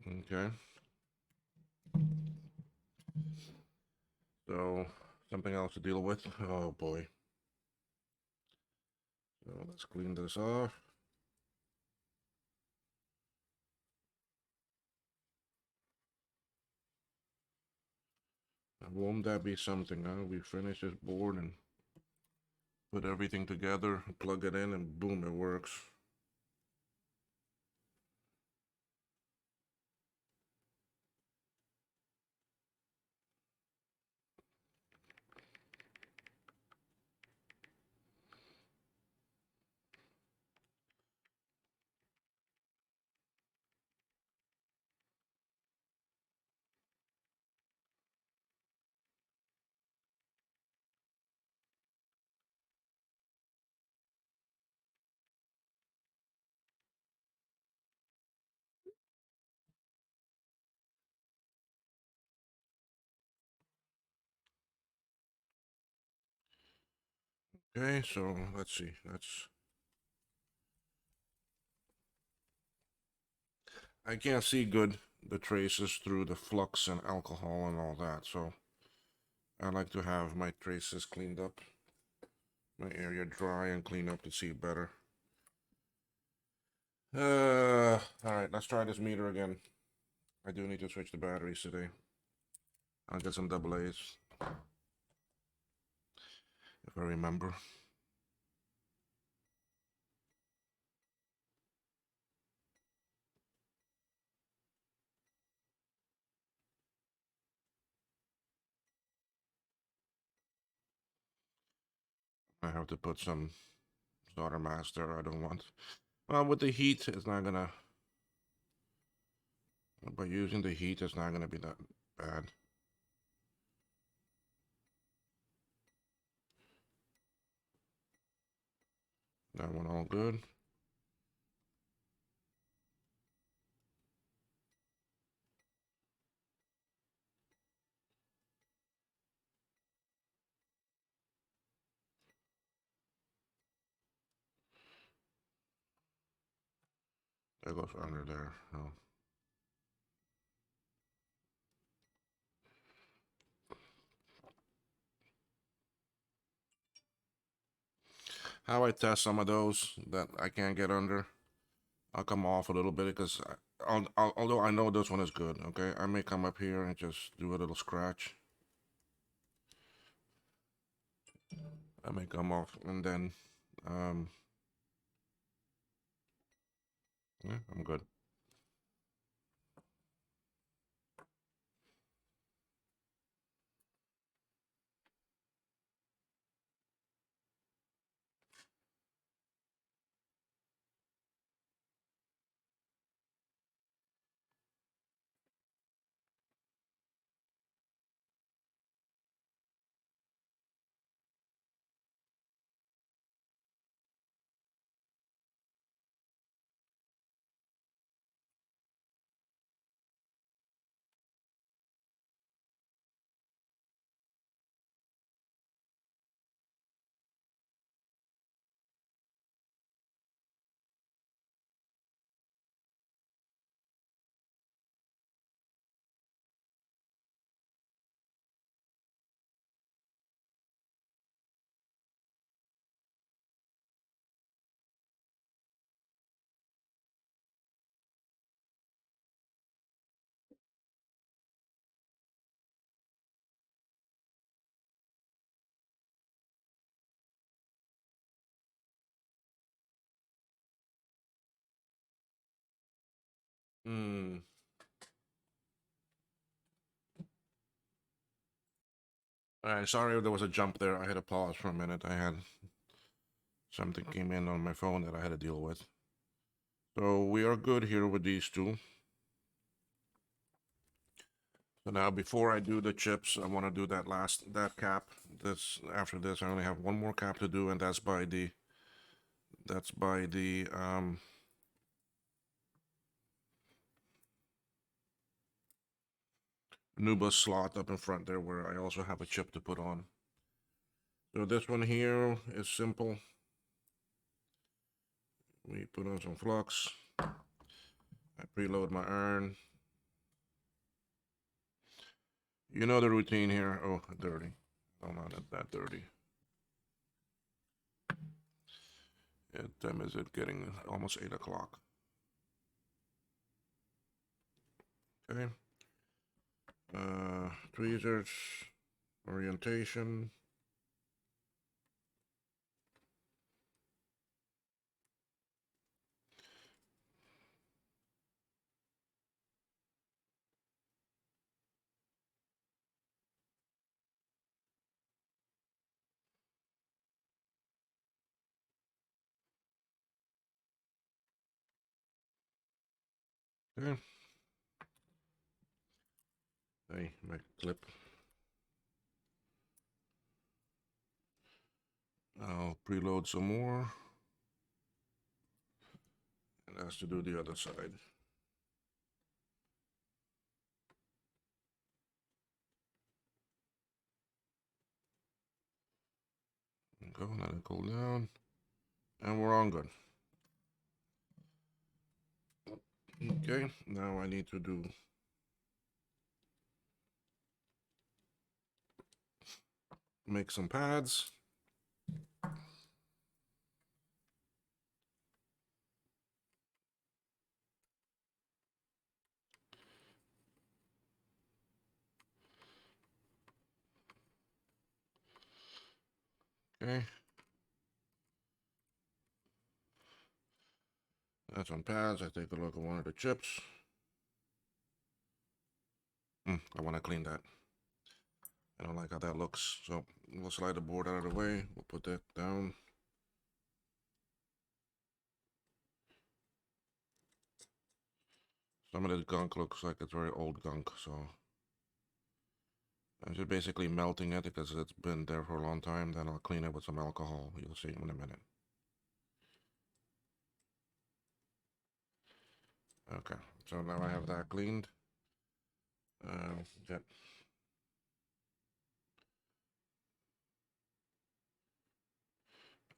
Okay. So something else to deal with. Oh boy. So let's clean this off. Won't that be something, huh? We finish this board and put everything together, plug it in, and boom, it works. Okay, so let's see. I can't see good the traces through the flux and alcohol and all that, so I like to have my traces cleaned up, my area dry and clean up to see better. All right, let's try this meter again. I do need to switch the batteries today. I'll get some double A's if I remember. I have to put some solder mask there. I don't want. Well, with the heat, it's not gonna. By using the heat, it's not gonna be that bad. That one all good. That goes under there. Oh. How I test some of those that I can't get under, I'll come off a little bit because although I know this one is good, okay, I may come up here and just do a little scratch. I may come off and then, yeah, I'm good. Hmm. All right, sorry if there was a jump there. I had to pause for a minute. I had something came in on my phone that I had to deal with. So we are good here with these two. So now before I do the chips, I want to do that cap. This after this, I only have one more cap to do, and that's by the Nuba slot up in front there, where I also have a chip to put on. So this one here is simple. We put on some flux. I preload my iron. You know the routine here. Oh, dirty. Oh, not that dirty. What time is it? Getting almost 8 o'clock. Okay. Tweezers, orientation. Okay. Hey, my clip. I'll preload some more. It has to do the other side. Go, let it cool down. And we're on good. Okay, now I need to do make some pads. Okay. That's on pads. I take a look at one of the chips. I want to clean that. I don't like how that looks, so we'll slide the board out of the way. We'll put that down. Some of this gunk looks like it's very old gunk, so I'm just basically melting it because it's been there for a long time. Then I'll clean it with some alcohol. You'll see in a minute. Okay, so now I have that cleaned. Get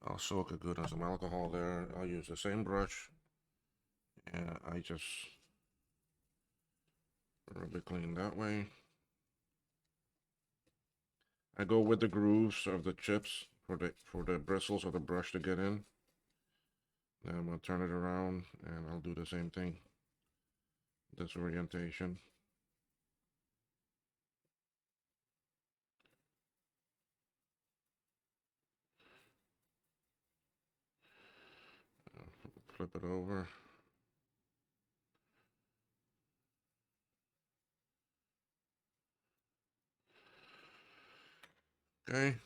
I'll soak it good in some alcohol there. I'll use the same brush, and I just rub it clean that way. I go with the grooves of the chips for the bristles of the brush to get in. Then I'm gonna turn it around, and I'll do the same thing. This orientation. Flip it over. Okay.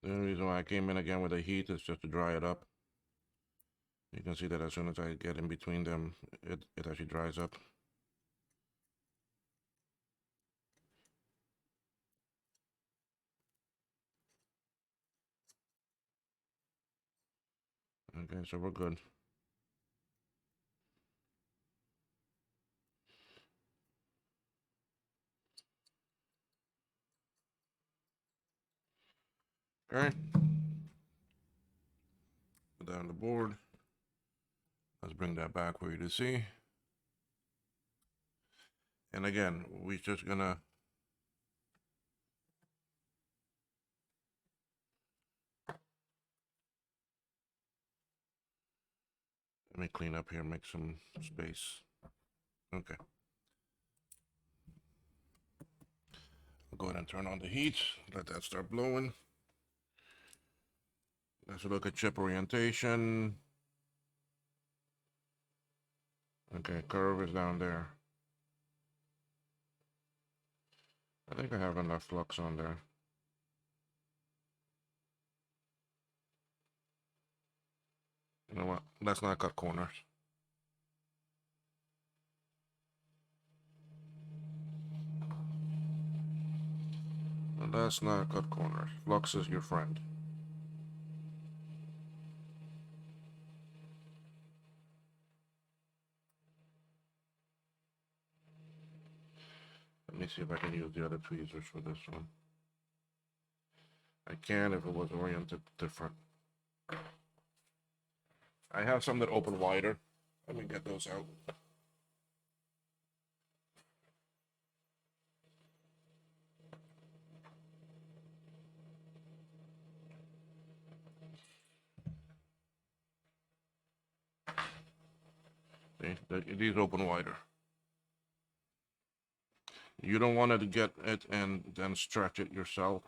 The only reason why I came in again with the heat is just to dry it up. You can see that as soon as I get in between them, it actually dries up. Okay, so we're good. Okay. Put that on the board. Let's bring that back for you to see. And again, we're just gonna let me clean up here, make some space. Okay. I'll go ahead and turn on the heat. Let that start blowing. Let's look at chip orientation. Okay, curve is down there. I think I have enough flux on there. You know what? Let's not cut corners. Let's not cut corners. Flux is your friend. Let me see if I can use the other tweezers for this one. I can if it was oriented different. I have some that open wider. Let me get those out. See, these open wider. You don't want to get it and then stretch it yourself.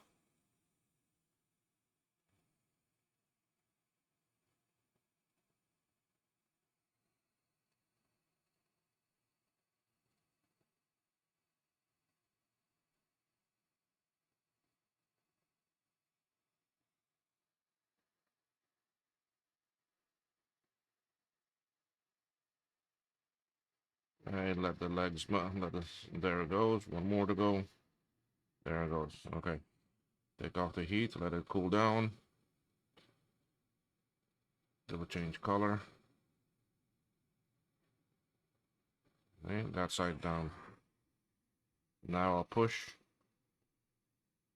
I let the legs, there it goes. One more to go. There it goes. Okay. Take off the heat, let it cool down. It will change color. Okay, that side down. Now I'll push.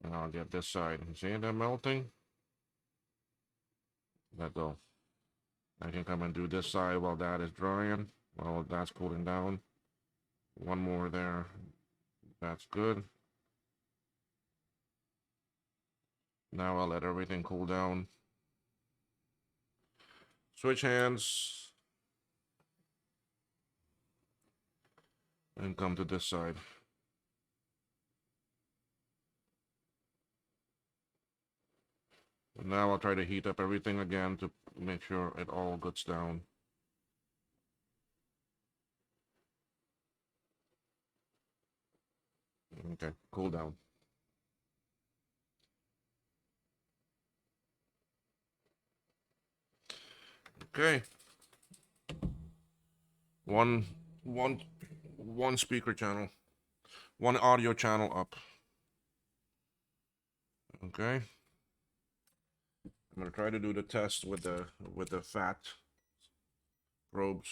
And I'll get this side. See that melting? Let go. I can come and do this side while that is drying. While that's cooling down. One more there. That's good. Now I'll let everything cool down. Switch hands. and come to this side. And now I'll try to heat up everything again to make sure it all gets down. Okay, cool down. Okay. One, one, one speaker channel, one audio channel up. Okay. I'm gonna try to do the test with the fat probes.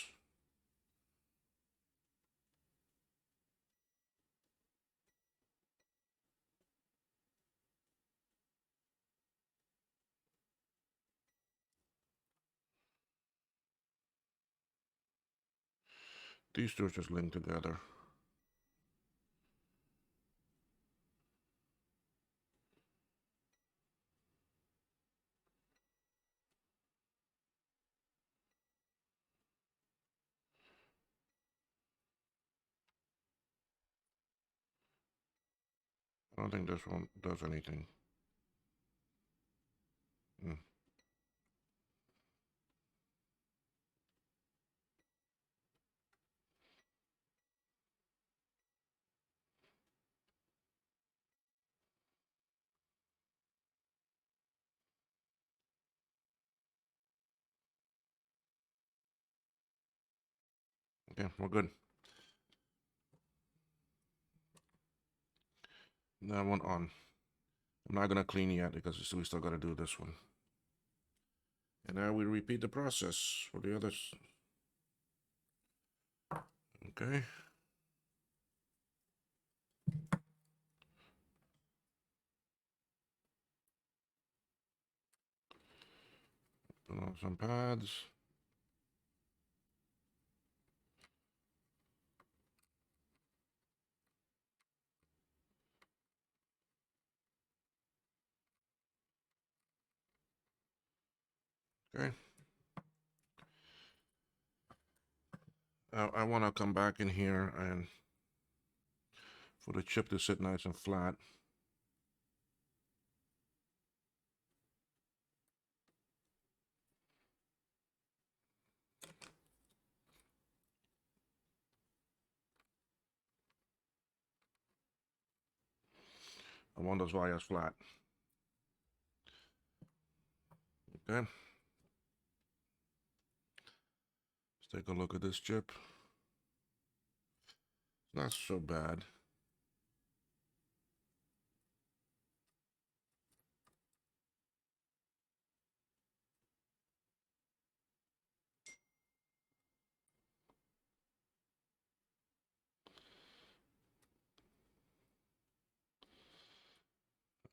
These two are just linked together. I don't think this one does anything. Hmm. Okay, we're good. That one on. I'm not gonna clean yet because we still gotta do this one. And now we repeat the process for the others. Okay. Put on some pads. Okay. I want to come back in here and for the chip to sit nice and flat. I want those wires flat. Okay. Let's take a look at this chip. It's not so bad.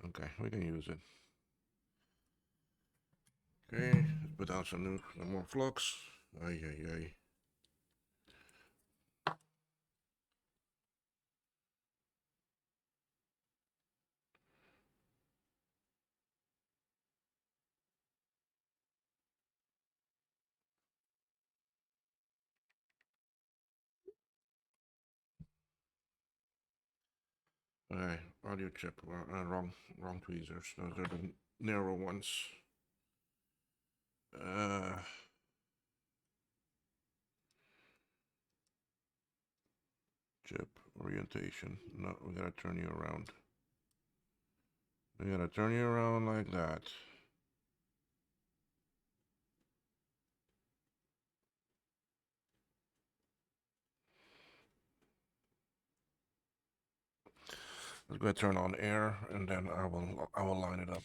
Okay, we can use it. Okay, let's put down some more flux. Ay, ay, ay. Okay, audio chip. Wrong tweezers. Those are the narrow ones. Chip orientation. No, we gotta turn you around. We gotta turn you around like that. I'm gonna turn on air, and then I will line it up.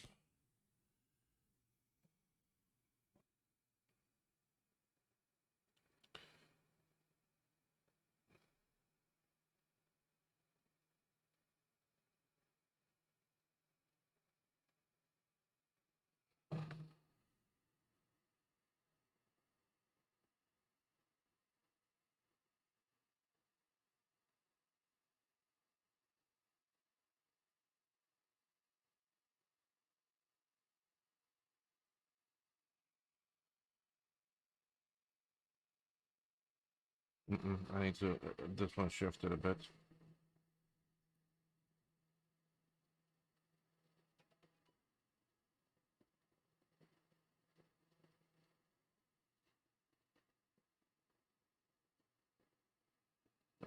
I need to, this one shifted a bit.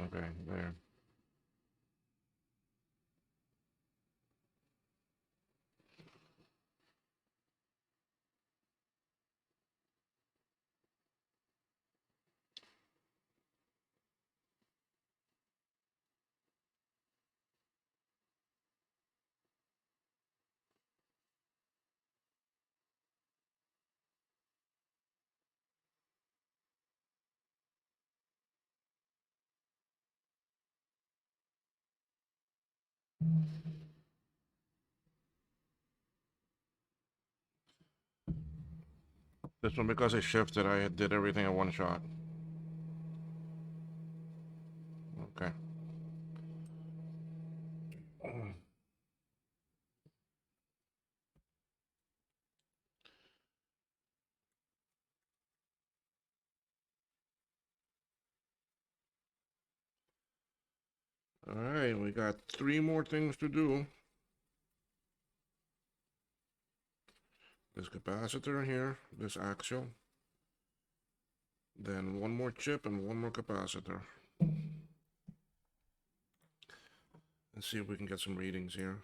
Okay, there. This one, because it shifted, I did everything in one shot. Okay. All right, we got 3 more things to do. This capacitor here, this axial, then 1 more chip and 1 more capacitor. Let's see if we can get some readings here.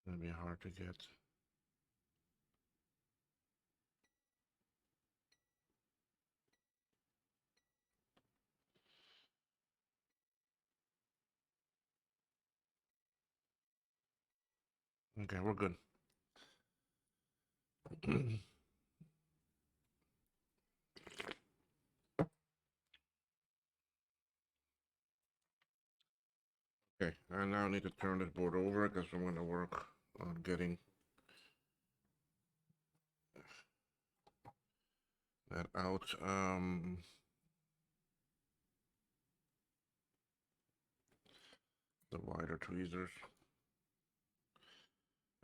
Gonna be hard to get. Okay, we're good. Okay, I now need to turn this board over because I'm going to work on getting that out. The wider tweezers.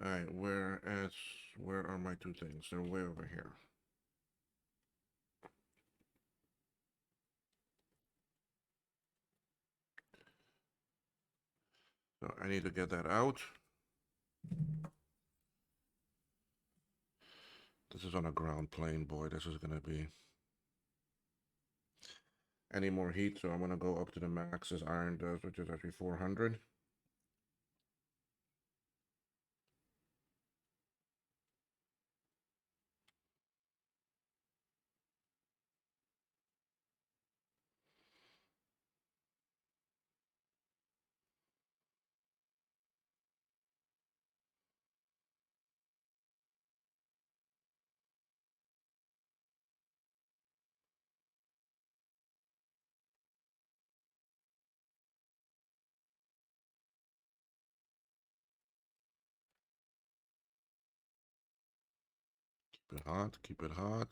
All right, where are my 2 things? They're way over here. So I need to get that out. This is on a ground plane, boy. This is gonna be any more heat, so I'm gonna go up to the max as iron does, which is actually 400. Keep it hot, keep it hot.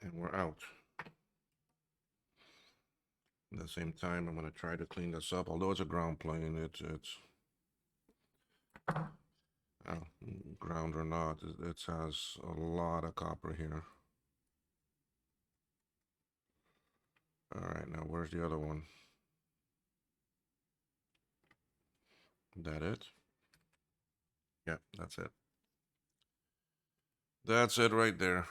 And we're out. At the same time, I'm gonna try to clean this up. Although it's a ground plane, it's ground or not, it has a lot of copper here. All right, now where's the other one? That it? Yeah, that's it. That's it right there.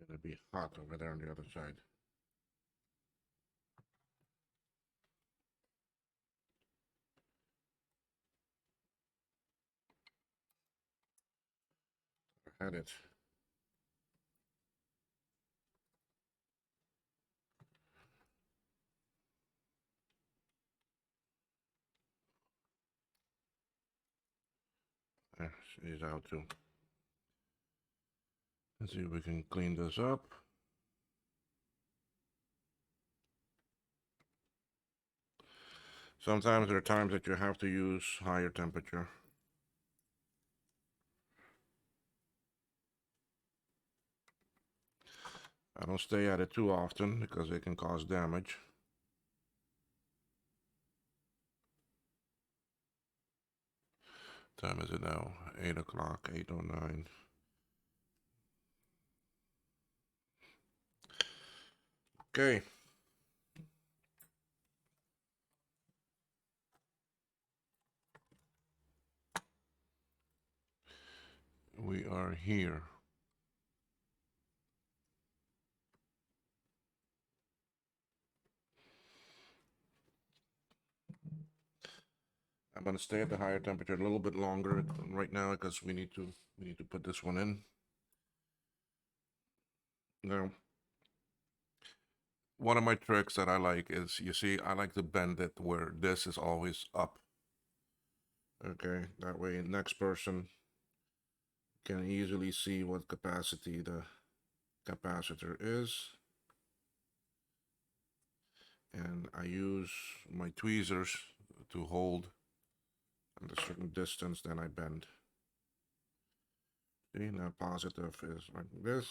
It'll be hot over there on the other side. I had it. There, she's out too. Let's see if we can clean this up. Sometimes there are times that you have to use higher temperature. I don't stay at it too often because it can cause damage. Time is it now? 8 o'clock, 8:09. Okay. We are here. I'm gonna stay at the higher temperature a little bit longer right now because we need to put this one in. Now, one of my tricks that I like is, you see, I like to bend it where this is always up. Okay, that way next person can easily see what capacity the capacitor is. And I use my tweezers to hold at a certain distance, then I bend. See, now positive is like this.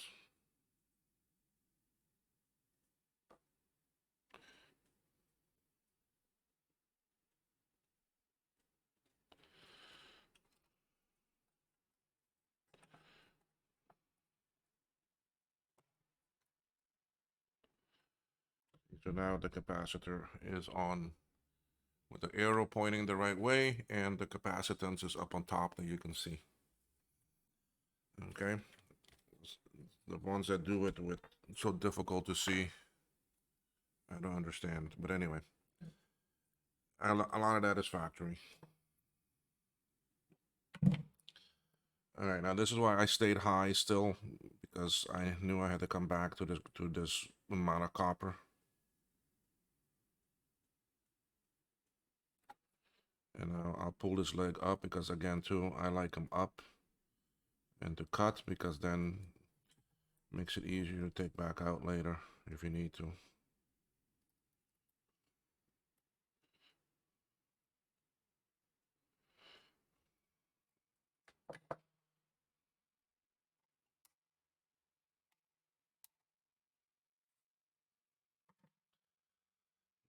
So now the capacitor is on with the arrow pointing the right way, and the capacitance is up on top that you can see. Okay, the ones that do it with so difficult to see, I don't understand. But anyway, a lot of that is factory. All right, now this is why I stayed high still, because I knew I had to come back to this amount of copper. And I'll pull this leg up because, again, too, I like them up, and to cut because then makes it easier to take back out later if you need to.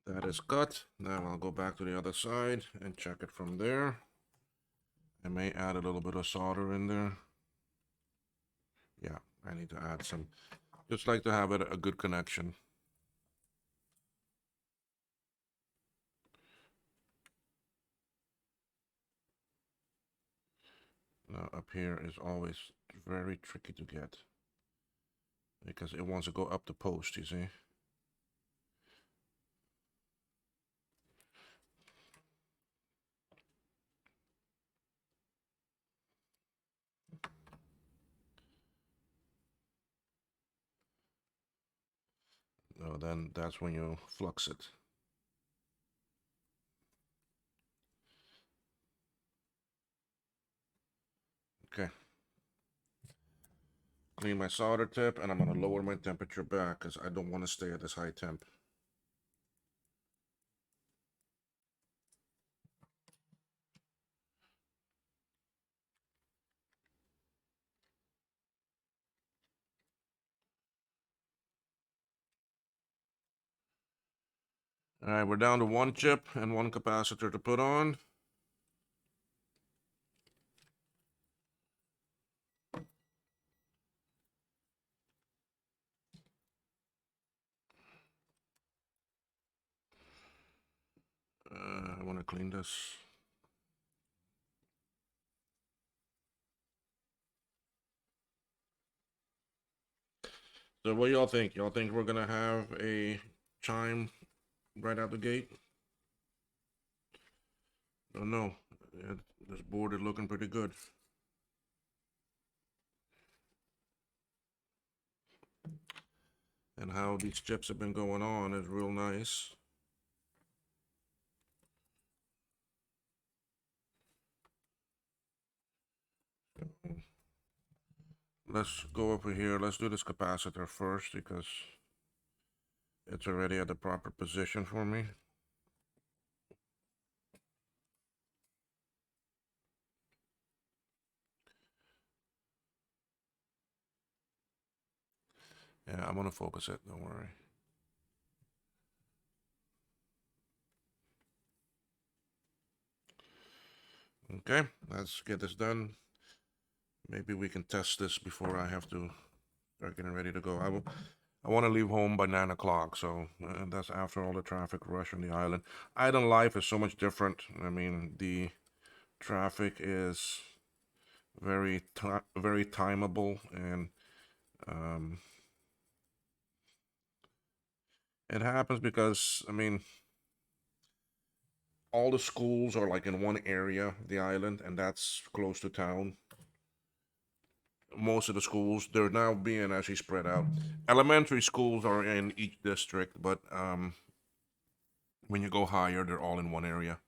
That is cut. Now I'll go back to the other side and check it from there. I may add a little bit of solder in there. Yeah, I need to add some. Just like to have it a good connection. Now up here is always very tricky to get because it wants to go up the post, you see. So then that's when you flux it. Okay. Clean my solder tip, and I'm going to lower my temperature back because I don't want to stay at this high temp. All right, we're down to one chip and one capacitor to put on. I want to clean this. So what y'all think? Y'all think we're gonna have a chime right out the gate? Don't know. This board is looking pretty good. And how these chips have been going on is real nice. Let's go over here. Let's do this capacitor first because it's already at the proper position for me. Yeah, I'm gonna focus it, don't worry. Okay, let's get this done. Maybe we can test this before I have to start getting ready to go. I want to leave home by 9 o'clock, so that's after all the traffic rush on the island. Island life is so much different. I mean, the traffic is very timeable, and um, it happens because I mean, all the schools are like in one area of the island, and that's close to town. Most of the schools they're now being actually spread out. Elementary schools are in each district, but when you go higher, they're all in one area.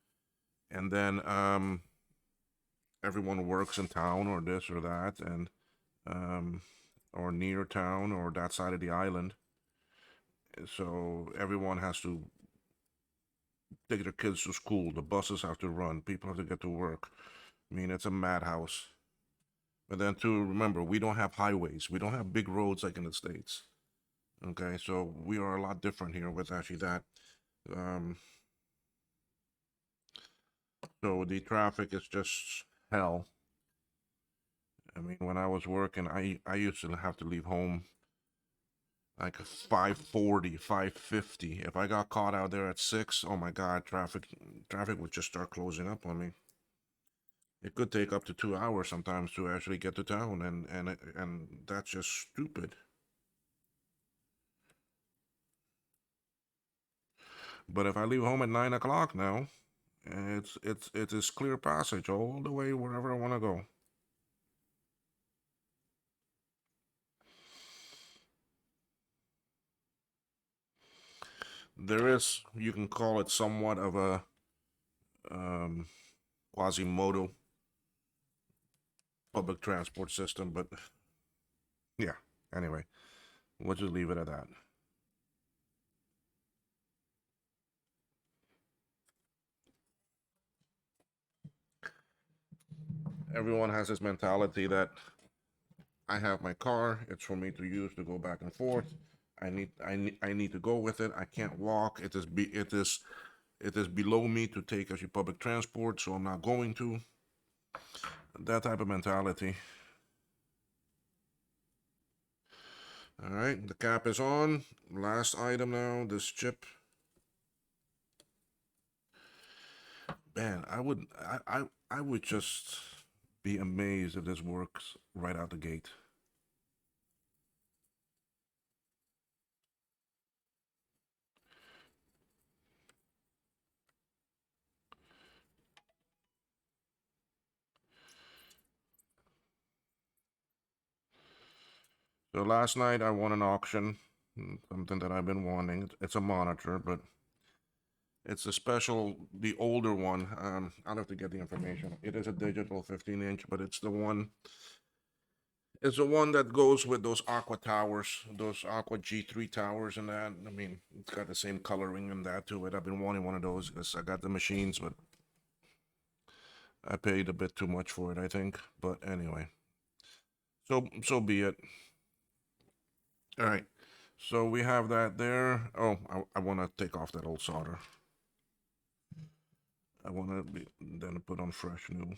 And then everyone works in town or this or that, and um, or near town or that side of the island. So everyone has to take their kids to school. The buses have to run. People have to get to work. I mean, it's a madhouse. But then, to remember, we don't have highways. We don't have big roads like in the States. Okay, so we are a lot different here with actually that. Um, so the traffic is just hell. I mean, when I was working, I used to have to leave home like 5:40, 5:50. If I got caught out there at 6, oh my God, traffic would just start closing up on me. It could take up to 2 hours sometimes to actually get to town, and that's just stupid. But if I leave home at 9 o'clock now, it is clear passage all the way wherever I want to go. There is, you can call it somewhat of a um, Quasimodo public transport system, but yeah. Anyway, we'll just leave it at that. Everyone has this mentality that I have my car; it's for me to use to go back and forth. I need to go with it. I can't walk. It is below me to take as your public transport, so I'm not going to. That type of mentality. All right, the cap is on. Last item now, this chip. Man, I would just be amazed if this works right out the gate. So last night I won an auction, something that I've been wanting. It's a monitor, but it's a special, the older one. I'll have to get the information. It is a digital 15-inch, but it's the one. It's the one that goes with those Aqua towers, those Aqua G3 towers, and that. I mean, it's got the same coloring and that to it. I've been wanting one of those because I got the machines, but I paid a bit too much for it, I think. But anyway, so be it. All right. So we have that there. Oh, I want to take off that old solder. I want to then put on fresh new.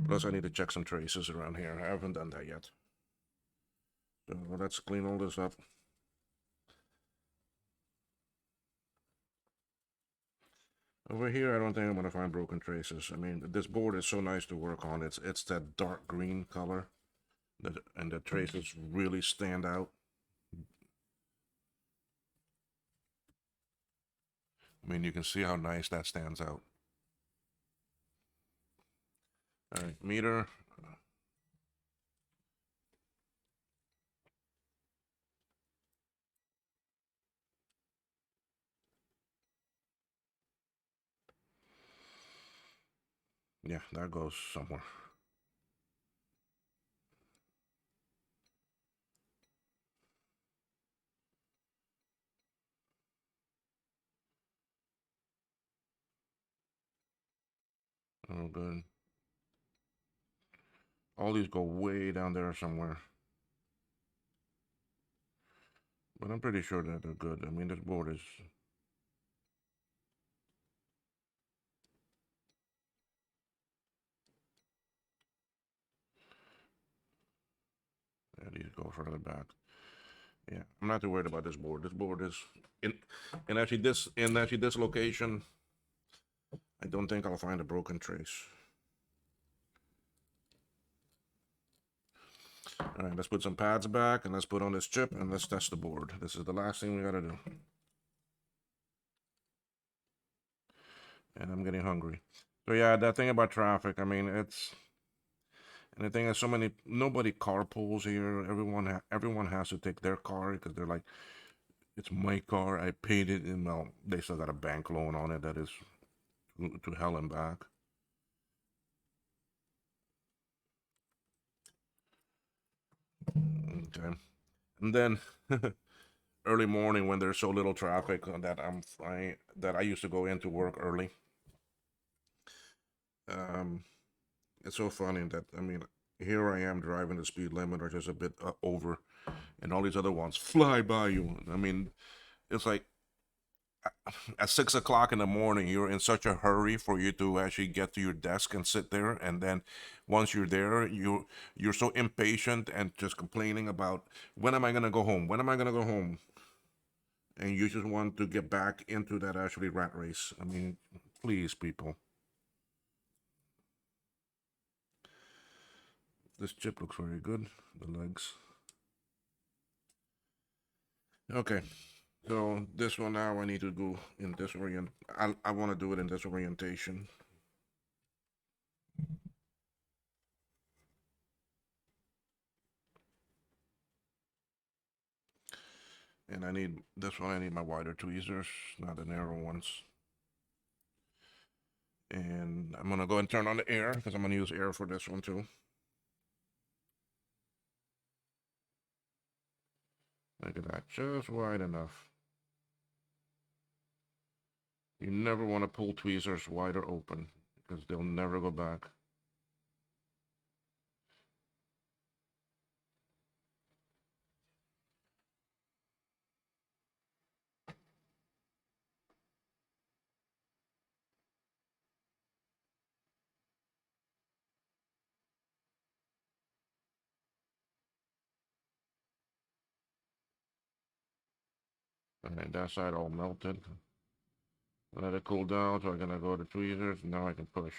Plus, I need to check some traces around here. I haven't done that yet. So let's clean all this up. Over here, I don't think I'm gonna find broken traces. I mean, this board is so nice to work on. It's that dark green color, and the traces really stand out. I mean, you can see how nice that stands out. All right, meter. Yeah, that goes somewhere. Oh, good. All these go way down there somewhere. But I'm pretty sure that they're good. I mean, this board is... Yeah, these go further back. Yeah, I'm not too worried about this board. This board is... In actually this location, I don't think I'll find a broken trace. All right, let's put some pads back, and let's put on this chip, and let's test the board. This is the last thing we gotta do. And I'm getting hungry. So yeah, that thing about traffic, I mean, it's... And the thing is, nobody carpools here. Everyone has to take their car because they're like, it's my car. I paid it, and well, they still got a bank loan on it that is to hell and back. Okay, and then early morning when there's so little traffic that I used to go into work early. Um, it's so funny that I mean, here I am driving the speed limit or just a bit over, and all these other ones fly by you. I mean, it's like at 6 o'clock in the morning, you're in such a hurry for you to actually get to your desk and sit there, and then once you're there, you're so impatient and just complaining about when am I gonna go home? When am I gonna go home? And you just want to get back into that actually rat race. I mean, please, people. This chip looks very good. The legs. Okay, so this one now I need to go in this I want to do it in this orientation. And I need this one. I need my wider tweezers, not the narrow ones. And I'm gonna go and turn on the air because I'm gonna use air for this one too. Look at that, just wide enough. You never want to pull tweezers wider open because they'll never go back. All right, that side all melted. Let it cool down, so I'm gonna go to tweezers. Now I can push.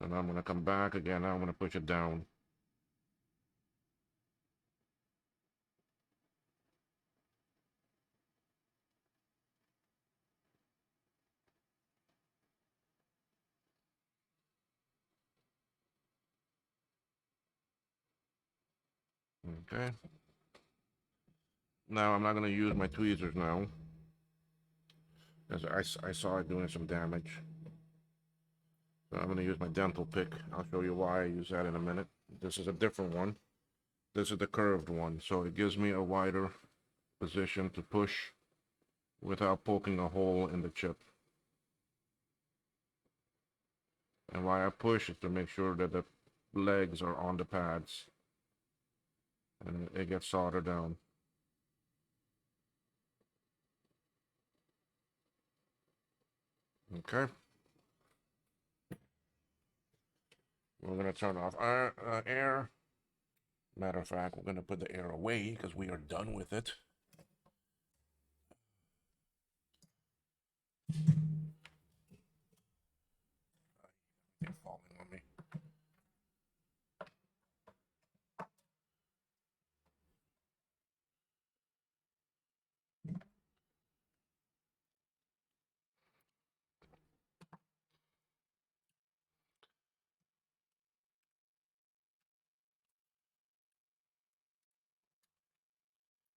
And I'm gonna come back again. Now I'm gonna push it down. Okay. Now I'm not gonna use my tweezers now, as I saw it doing some damage. So I'm gonna use my dental pick. I'll show you why I use that in a minute. This is a different one. This is the curved one, so it gives me a wider position to push without poking a hole in the chip. And why I push is to make sure that the legs are on the pads and it gets soldered down. Okay. We're gonna turn off our air. Matter of fact, we're gonna put the air away because we are done with it. It's falling on me.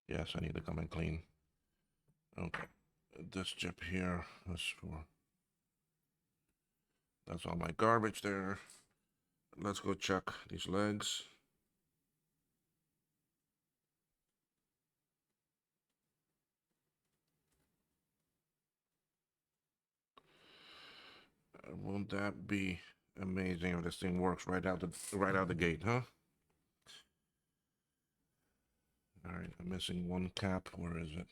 Yes, I need to come and clean. Okay, this chip here is for. That's all my garbage there. Let's go check these legs. Won't that be amazing if this thing works right out the gate, huh? All right, I'm missing one cap. Where is it?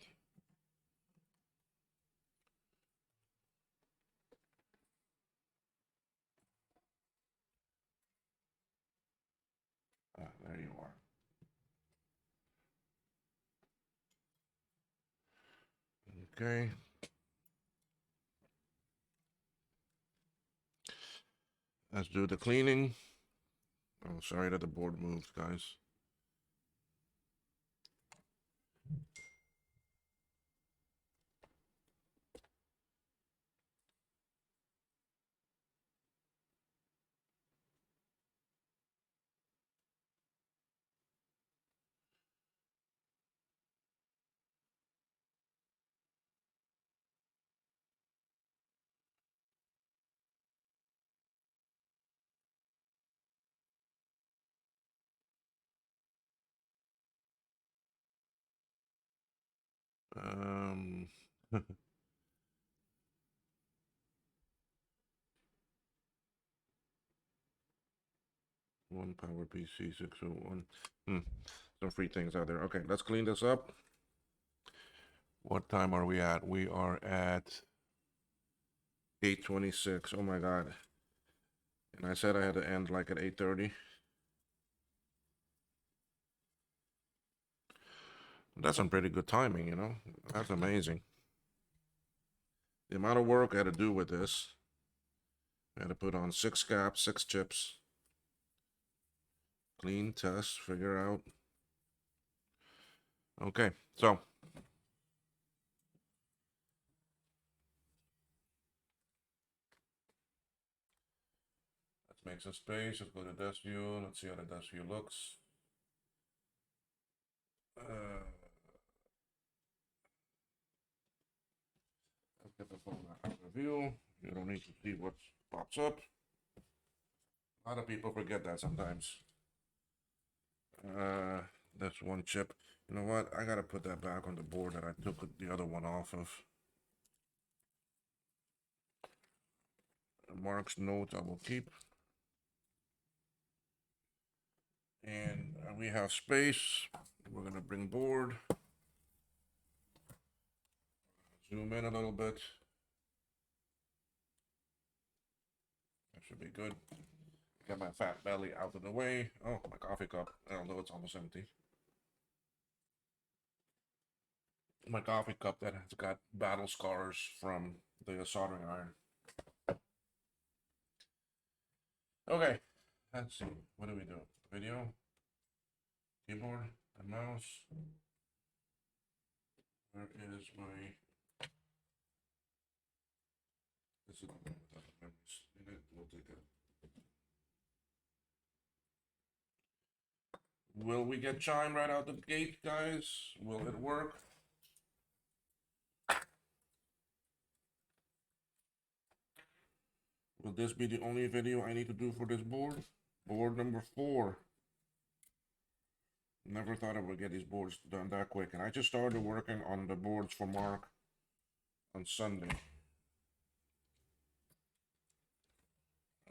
Ah, there you are. Okay. Let's do the cleaning. Oh, sorry that the board moved, guys. Um, one power PC 601. Some free things out there. Okay, let's clean this up. What time are we at? We are at 8:26. Oh my God. And I said I had to end like at 8:30. That's some pretty good timing, you know? That's amazing. The amount of work I had to do with this. I had to put on 6 caps, 6 chips. Clean, test, figure out. Okay, so. Let's make some space. Let's go to desk view. Let's see how the desk view looks. Let's get the phone out of view. You don't need to see what pops up. A lot of people forget that sometimes. That's one chip. You know what? I gotta put that back on the board that I took the other one off of. Mark's notes I will keep. And we have space. We're gonna bring board. Zoom in a little bit. That should be good. Get my fat belly out of the way. Oh, my coffee cup, although it's almost empty. My coffee cup that has got battle scars from the soldering iron. Okay, let's see. What do we do? Video, keyboard, and mouse. Where is my? This is the one without the memories in it. We'll take it. Will we get chime right out the gate, guys? Will it work? Will this be the only video I need to do for this board? Board number 4. Never thought I would get these boards done that quick. And I just started working on the boards for Mark on Sunday.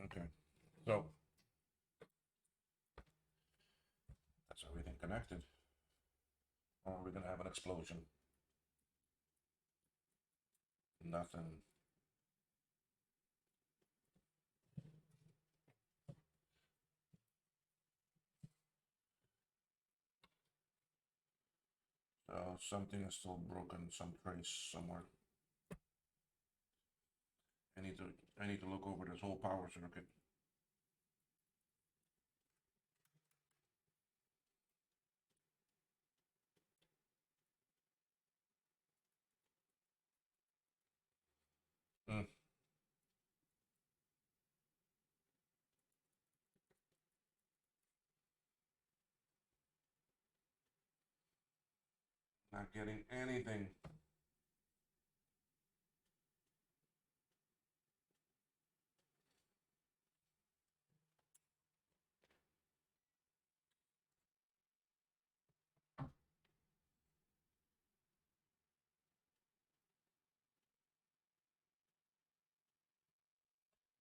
Okay, so that's everything connected. Or are we gonna have an explosion? Nothing. something is still broken, some trace somewhere. I need to look over this whole power circuit. Hmm. Not getting anything.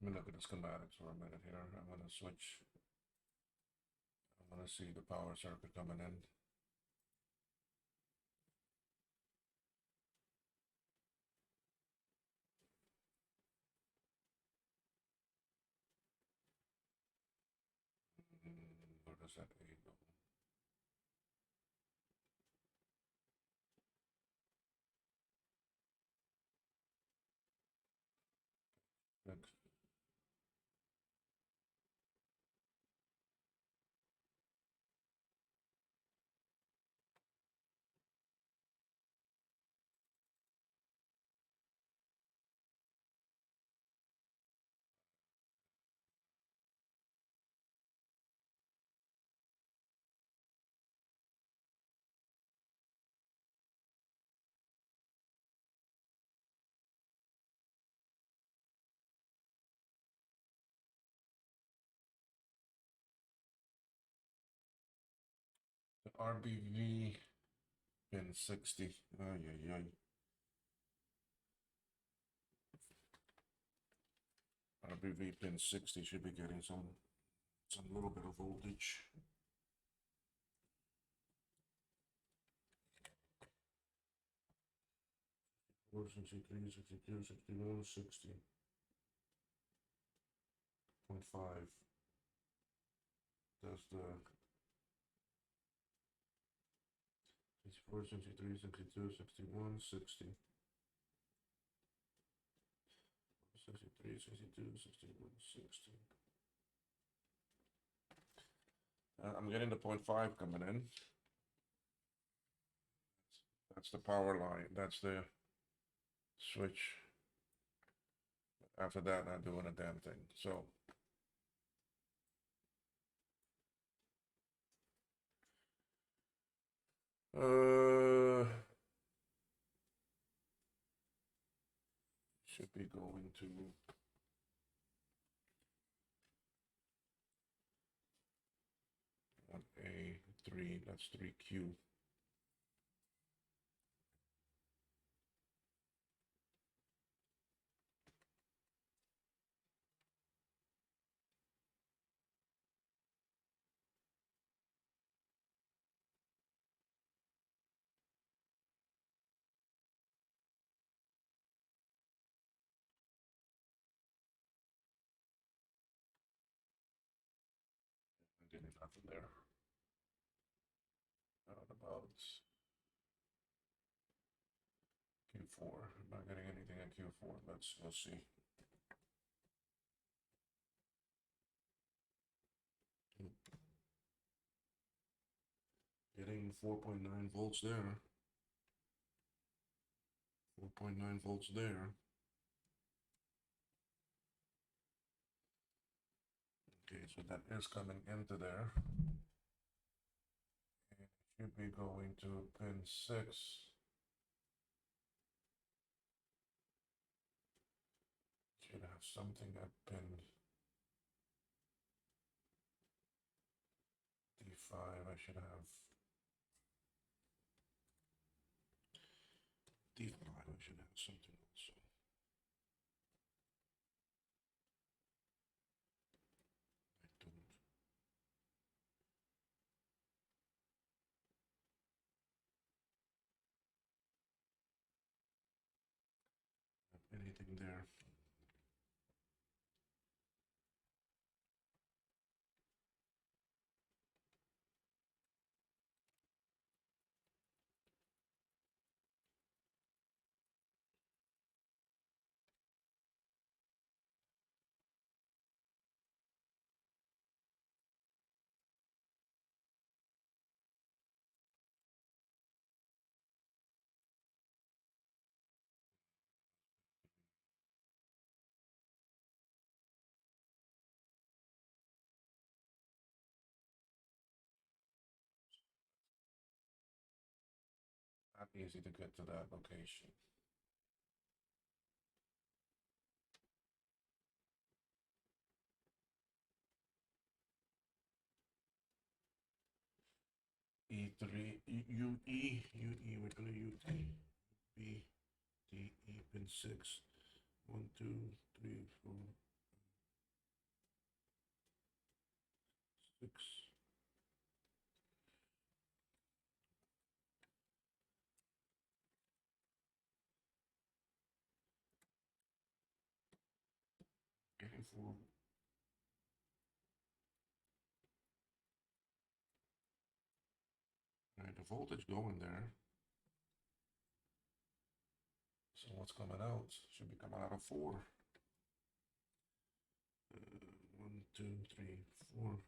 Let me look at the schematics for a minute here. I'm going to switch. I'm going to see the power circuit coming in. Where does that A go? Next. The RBV pin 60. Ay, ay, ay. RBV pin 60 should be getting some little bit of voltage. Four, 63, 62, 61, 60.5. That's the 64, 63, 62, 61, 60. 63, 62, 61, 60. I'm getting the 0.5 coming in. That's the power line. That's the switch. After that, not doing a damn thing. So should be going to 1A3. That's 3Q. Getting nothing there. Not about Q4. I'm not getting anything at Q4. We'll see. Getting 4.9 volts there. 4.9 volts there. Okay, so that is coming into there. And it should be going to pin 6. Should have something at pin D5. I should have D5. I should have something also. I don't have anything there. easy to get to that location. E3, UE, we're gonna UT, B, D, E, pin 6. 1, 2, 3, 4, 6. Okay, 4. Alright, the voltage going there. So what's coming out? Should be coming out of 4. 1, 2, 3, 4.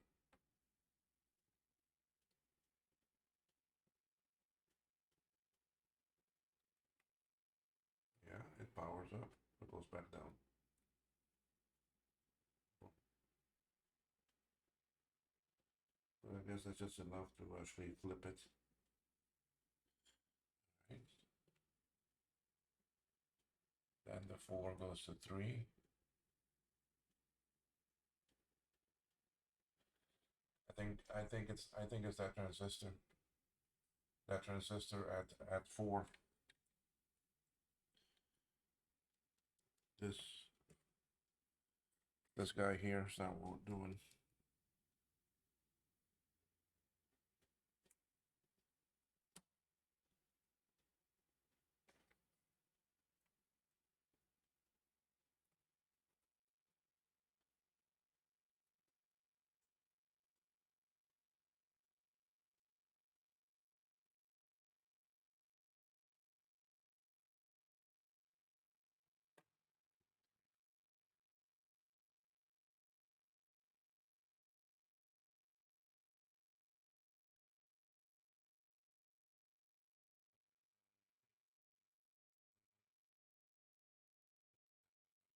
Yeah, it powers up. It goes back down. So I guess that's just enough to actually flip it. Right. Then the 4 goes to 3. I think it's that transistor. That transistor at 4. This guy here is not what we're doing.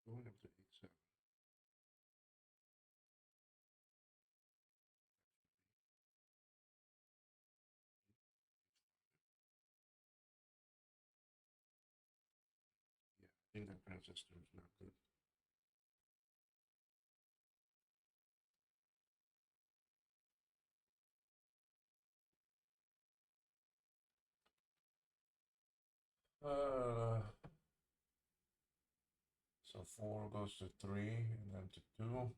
Going up to 8.7. Yeah, I think that transistor is not good. So 4 goes to 3 and then to 2.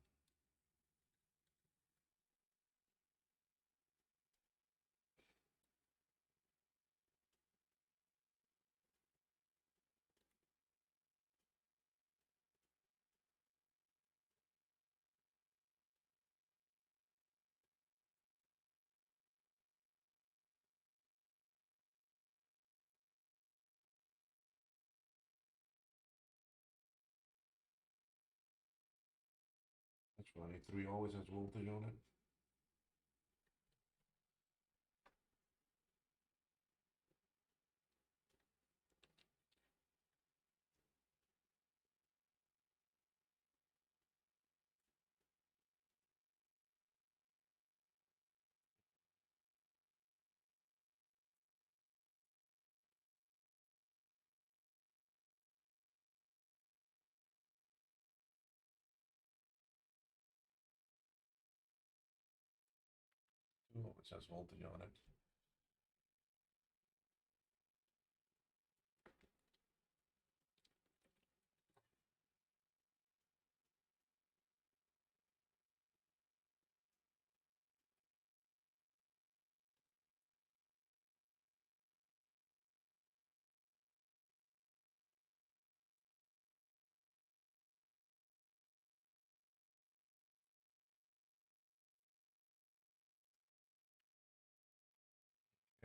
That's funny. 3 always has voltage on it. Two always has voltage on it.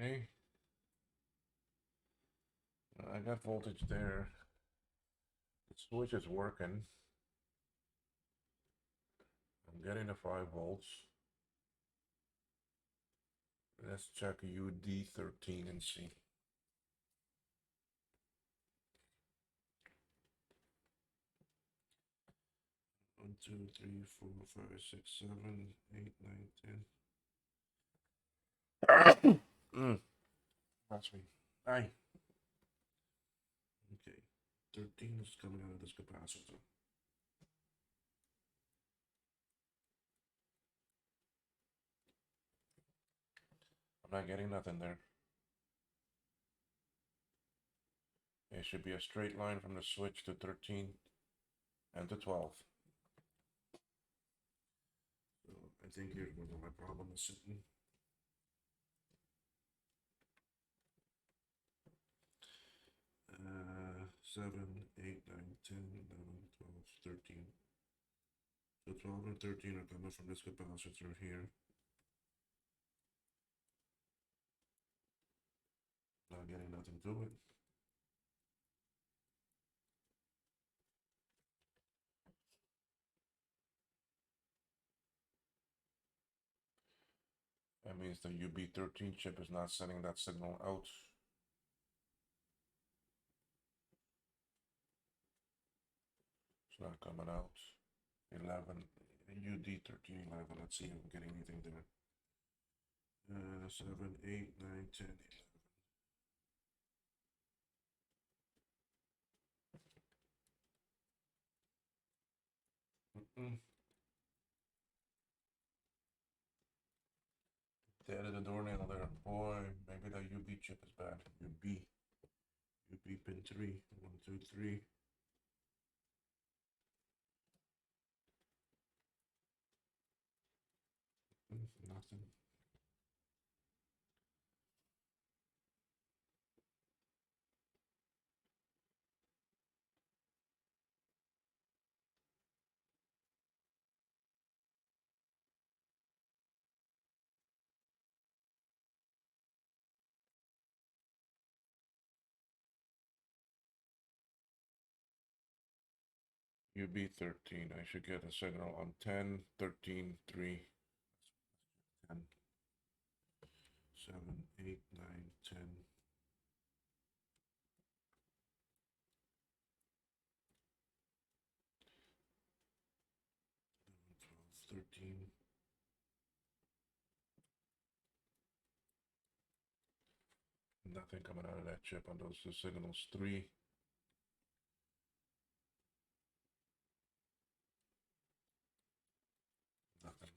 Okay. I got voltage there. The switch is working. I'm getting the 5 volts. Let's check UD13 and see. One, two, three, 4, 5, 6, 7, 8, 9, 10. That's me. Aye. 13 is coming out of this capacitor. I'm not getting nothing there. It should be a straight line from the switch to 13 and to 12. So I think here's where my problem is sitting. Seven, 8, 9, 10, 11, 12, 13. So 12 and 13 are coming from this capacitor here. Not getting nothing to it. That means the UB13 chip is not sending that signal out. It's not coming out. 11, UD1311. Let's see if I'm getting anything there. 7, 8, 9, 10, 11. Dead at the doornail there. Boy, maybe that UB chip is bad. UB pin 3. 1, 2, 3. Nothing. UB13. I should get a signal on 10, 13, 3. 10, 7, 8, 9, 10. 12, 13. Nothing coming out of that chip on those two signals. 3. Nothing.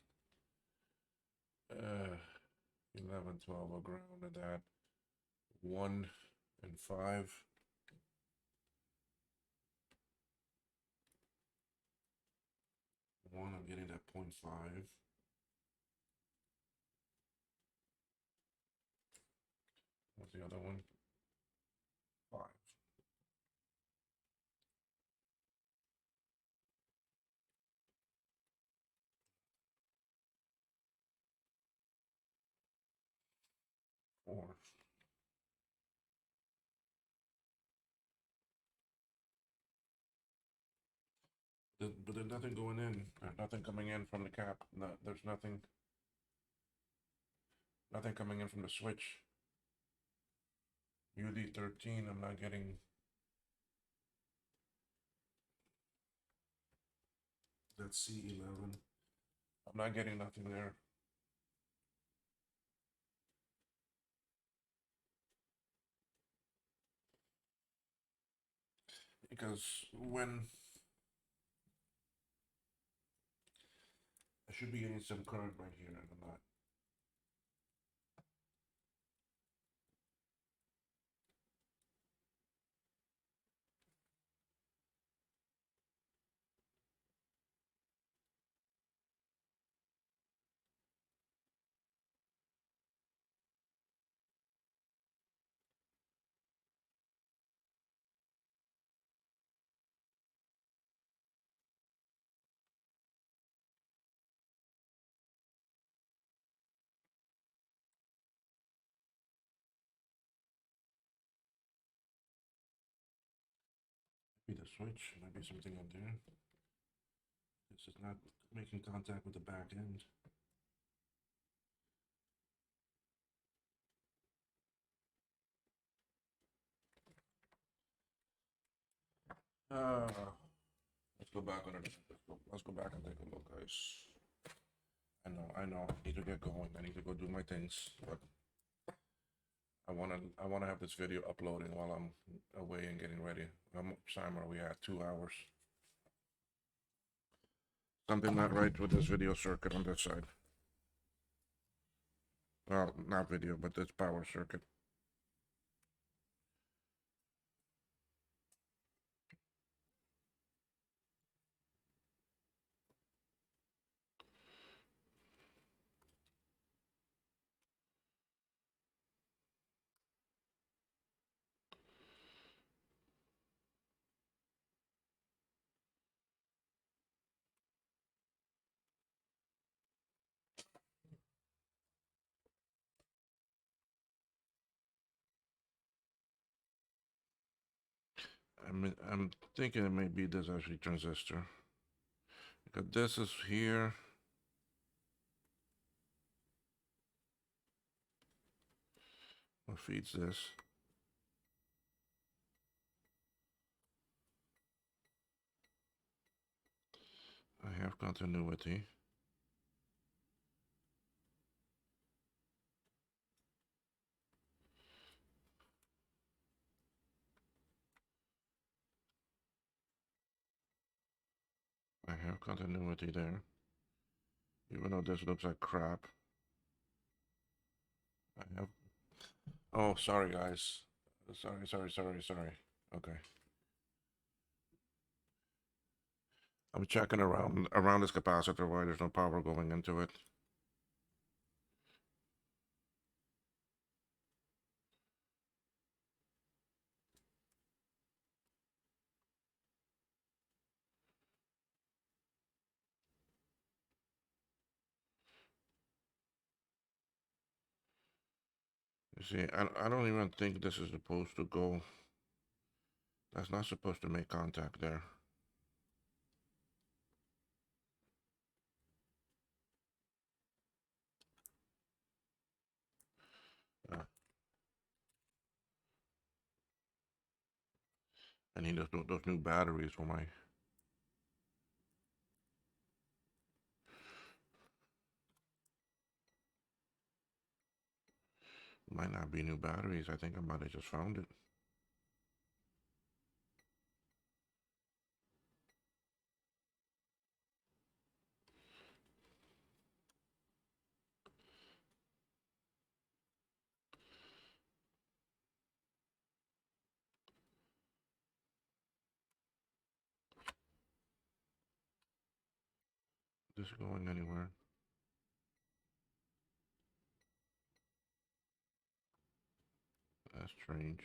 11, 12 are grounded at 1 and 5. 1, I'm getting that 0.5. What's the other one? 5. Four. But there's nothing going in. There's nothing coming in from the cap. No, there's nothing coming in from the switch. UD13, I'm not getting. That's C11. I'm not getting nothing there. Because when I should be getting some current right here, and I'm not. Maybe the switch, might be something up there. This is not making contact with the back end. Let's go back on it. Let's go back and take a look, guys. I know. I need to get going. I need to go do my things, but I wanna have this video uploading while I'm away and getting ready. How much time are we at? 2 hours. Something not right with this video circuit on this side. Well, not video, but this power circuit. I'm thinking it may be this actually transistor. Because this is here. What feeds this? I have continuity. I have continuity there. Even though this looks like crap. I have. Oh, sorry, guys. Sorry. Okay. I'm checking around this capacitor why there's no power going into it. You see, I don't even think this is supposed to go. That's not supposed to make contact there. Uh, I need those new batteries for my. Might not be new batteries. I think I might have just found it. This going anywhere? That's strange.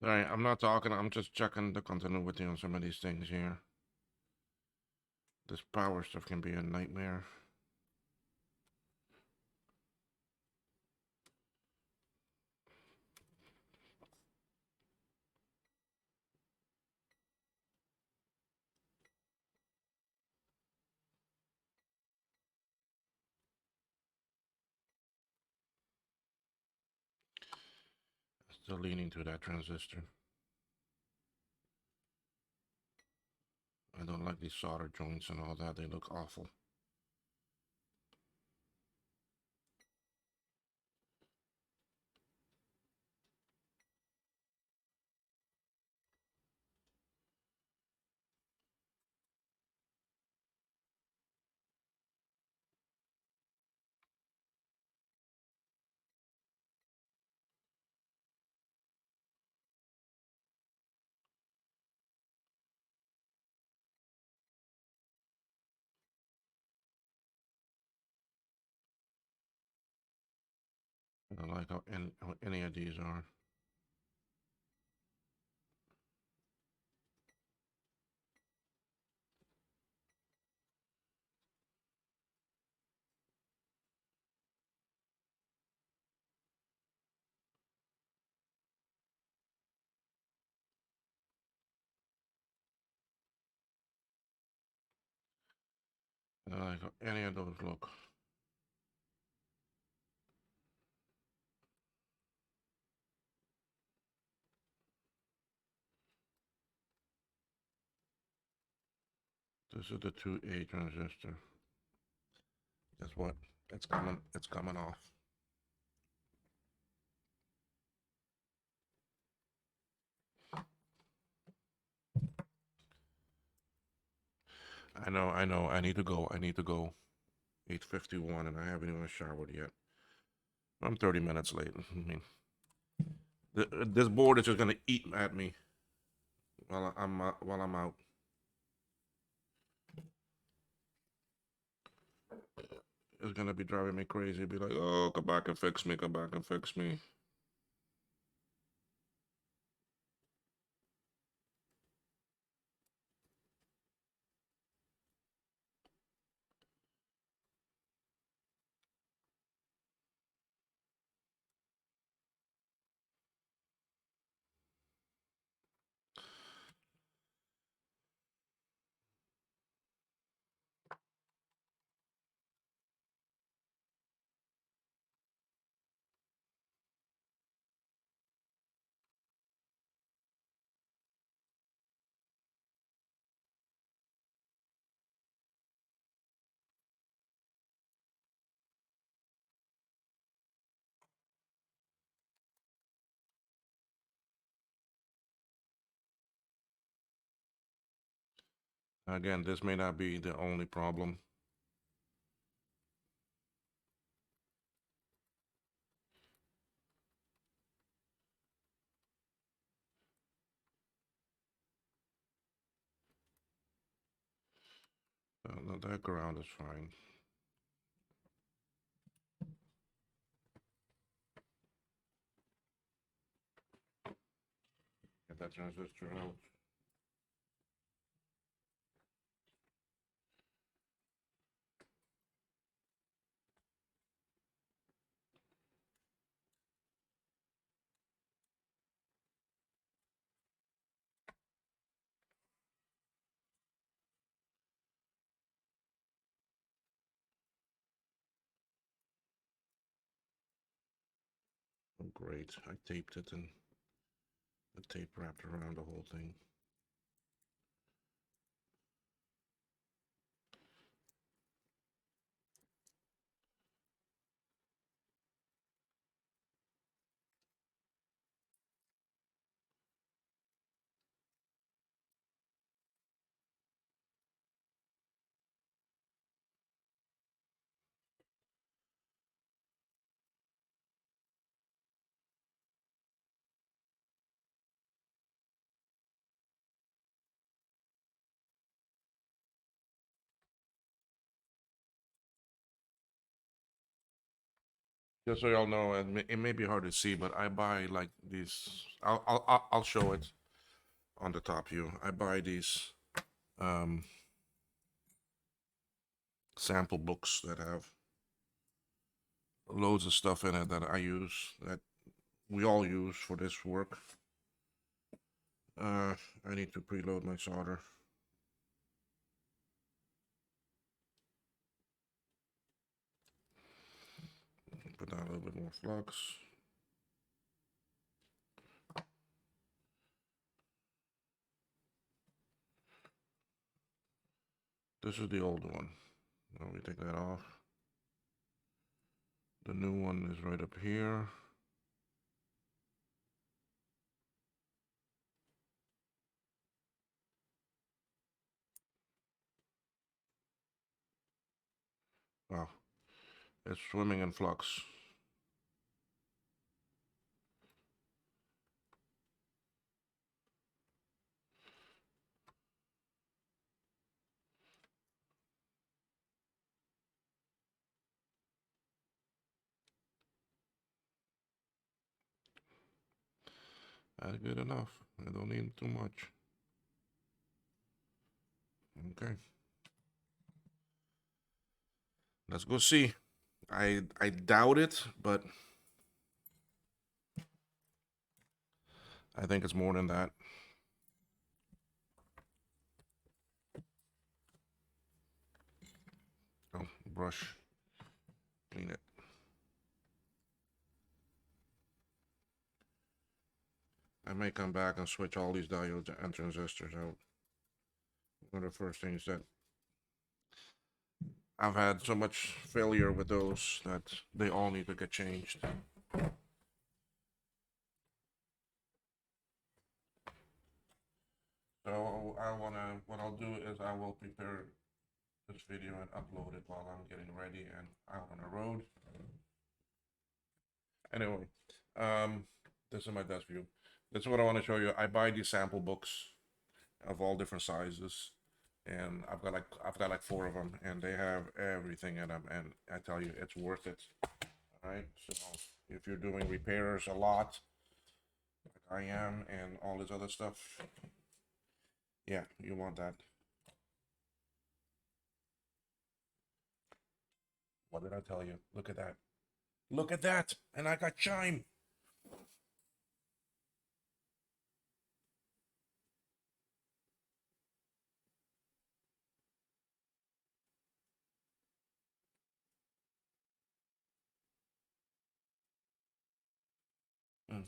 Sorry, I'm not talking. I'm just checking the continuity on some of these things here. This power stuff can be a nightmare. Still leaning to that transistor. I don't like these solder joints and all that. They look awful. I don't like how any of these are. I don't like how any of those look. This is the 2A transistor. Guess what? It's coming. It's coming off. I know. I know. I need to go. I need to go. 8:51, and I haven't even showered yet. I'm 30 minutes late. I mean, this board is just gonna eat at me while I'm out. It's gonna be driving me crazy. Be like, oh, come back and fix me. Come back and fix me. Again, this may not be the only problem. No, that ground is fine. Get that transistor out. Oh, great. I taped it and the tape wrapped around the whole thing. Just so y'all know, it may be hard to see, but I buy like these. I'll show it on the top view. I buy these um, sample books that have loads of stuff in it that I use, that we all use for this work. I need to preload my solder. Put down a little bit more flux. This is the old one. Let me take that off. The new one is right up here. Wow, it's swimming in flux. That's good enough. I don't need too much. Okay. Let's go see. I doubt it, but I think it's more than that. Oh, brush. Clean it. I may come back and switch all these diodes and transistors out. One of the first things that I've had so much failure with those that they all need to get changed. So what I'll do is I will prepare this video and upload it while I'm getting ready and out on the road. Anyway, this is my desk view. This is what I want to show you. I buy these sample books of all different sizes, and I've got like 4 of them, and they have everything in them, and I tell you, it's worth it. All right, so if you're doing repairs a lot, like I am, and all this other stuff, yeah, you want that. What did I tell you? Look at that. Look at that, and I got chime.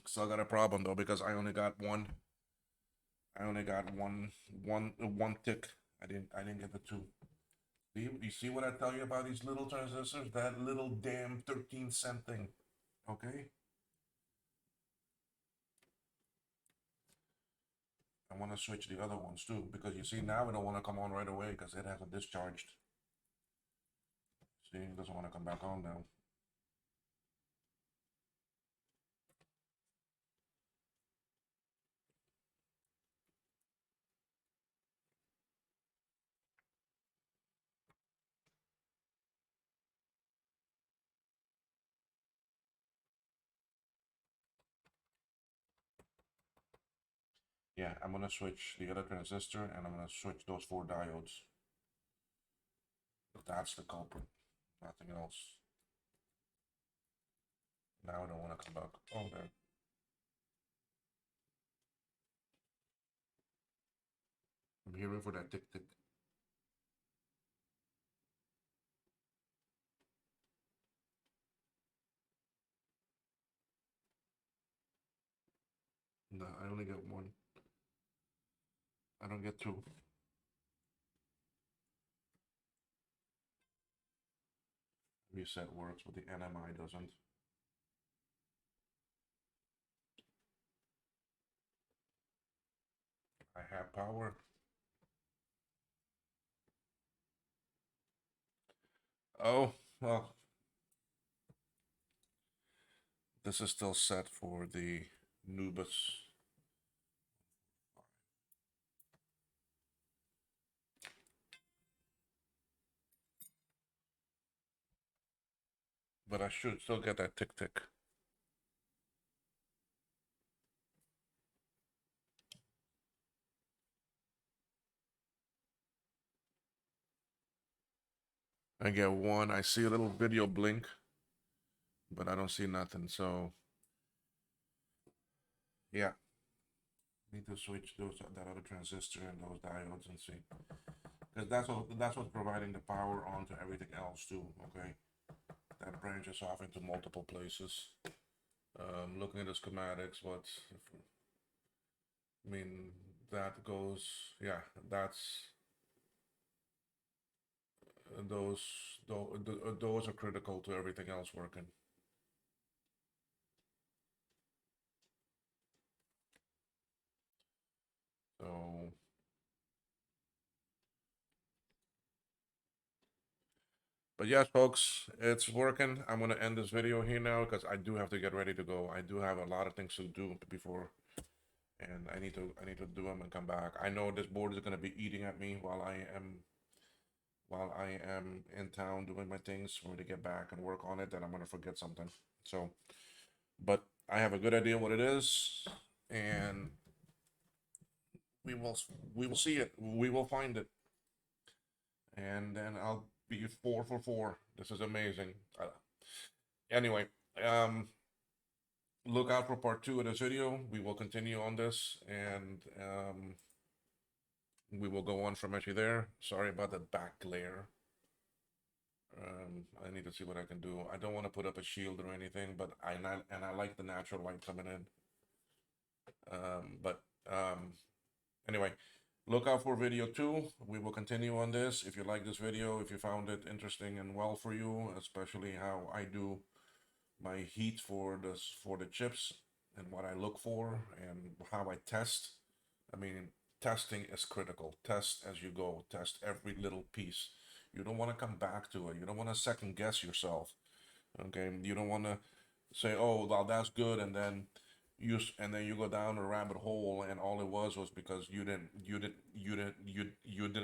Still got a problem though because I only got one. I only got one tick. I didn't get the 2. You see what I tell you about these little transistors? That little damn 13-cent thing. Okay? I want to switch the other ones too because you see now it don't want to come on right away because it hasn't discharged. See, it doesn't want to come back on now. Yeah, I'm gonna switch the other transistor and I'm gonna switch those 4 diodes. But that's the culprit, nothing else. Now I don't want to come back. Oh, there. I'm hearing for that tick tick. No, I only get 1. I don't get 2. Reset works, but the NMI doesn't. I have power. Oh, well. This is still set for the Nubus. But I should still get that tick tick. I get 1. I see a little video blink, but I don't see nothing. So, yeah. Need to switch that other transistor and those diodes and see. Because that's what's providing the power onto everything else too, okay? That branches off into multiple places. Looking at the schematics, I mean, that goes, yeah, that's those are critical to everything else working. So, but yes, folks, it's working. I'm gonna end this video here now because I do have to get ready to go. I do have a lot of things to do before, and I need to do them and come back. I know this board is gonna be eating at me while I am in town doing my things for me to get back and work on it. Then I'm gonna forget something. So, but I have a good idea what it is, and we will we will see it. We will find it, and then I'll be 4 for 4. This is amazing. Anyway, um, look out for part 2 of this video. We will continue on this, and we will go on from actually there. Sorry about the back glare. I need to see what I can do. I don't want to put up a shield or anything, but I like the natural light coming in. But anyway, look out for video 2. We will continue on this. If you like this video, if you found it interesting and well for you, especially how I do my heat for the chips and what I look for and how I test. I mean, testing is critical. Test as you go. Test every little piece. You don't want to come back to it. You don't want to second guess yourself. Okay, you don't want to say, "Oh, well, that's good," and then you go down a rabbit hole, and all it was because you didn't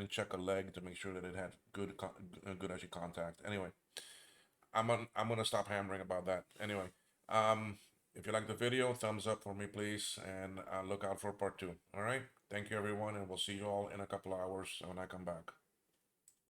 check a leg to make sure that it had good actually contact. Anyway, I'm gonna stop hammering about that. Anyway, um, if you like the video, thumbs up for me, please, and look out for part 2. All right. Thank you, everyone, and we'll see you all in a couple of hours when I come back.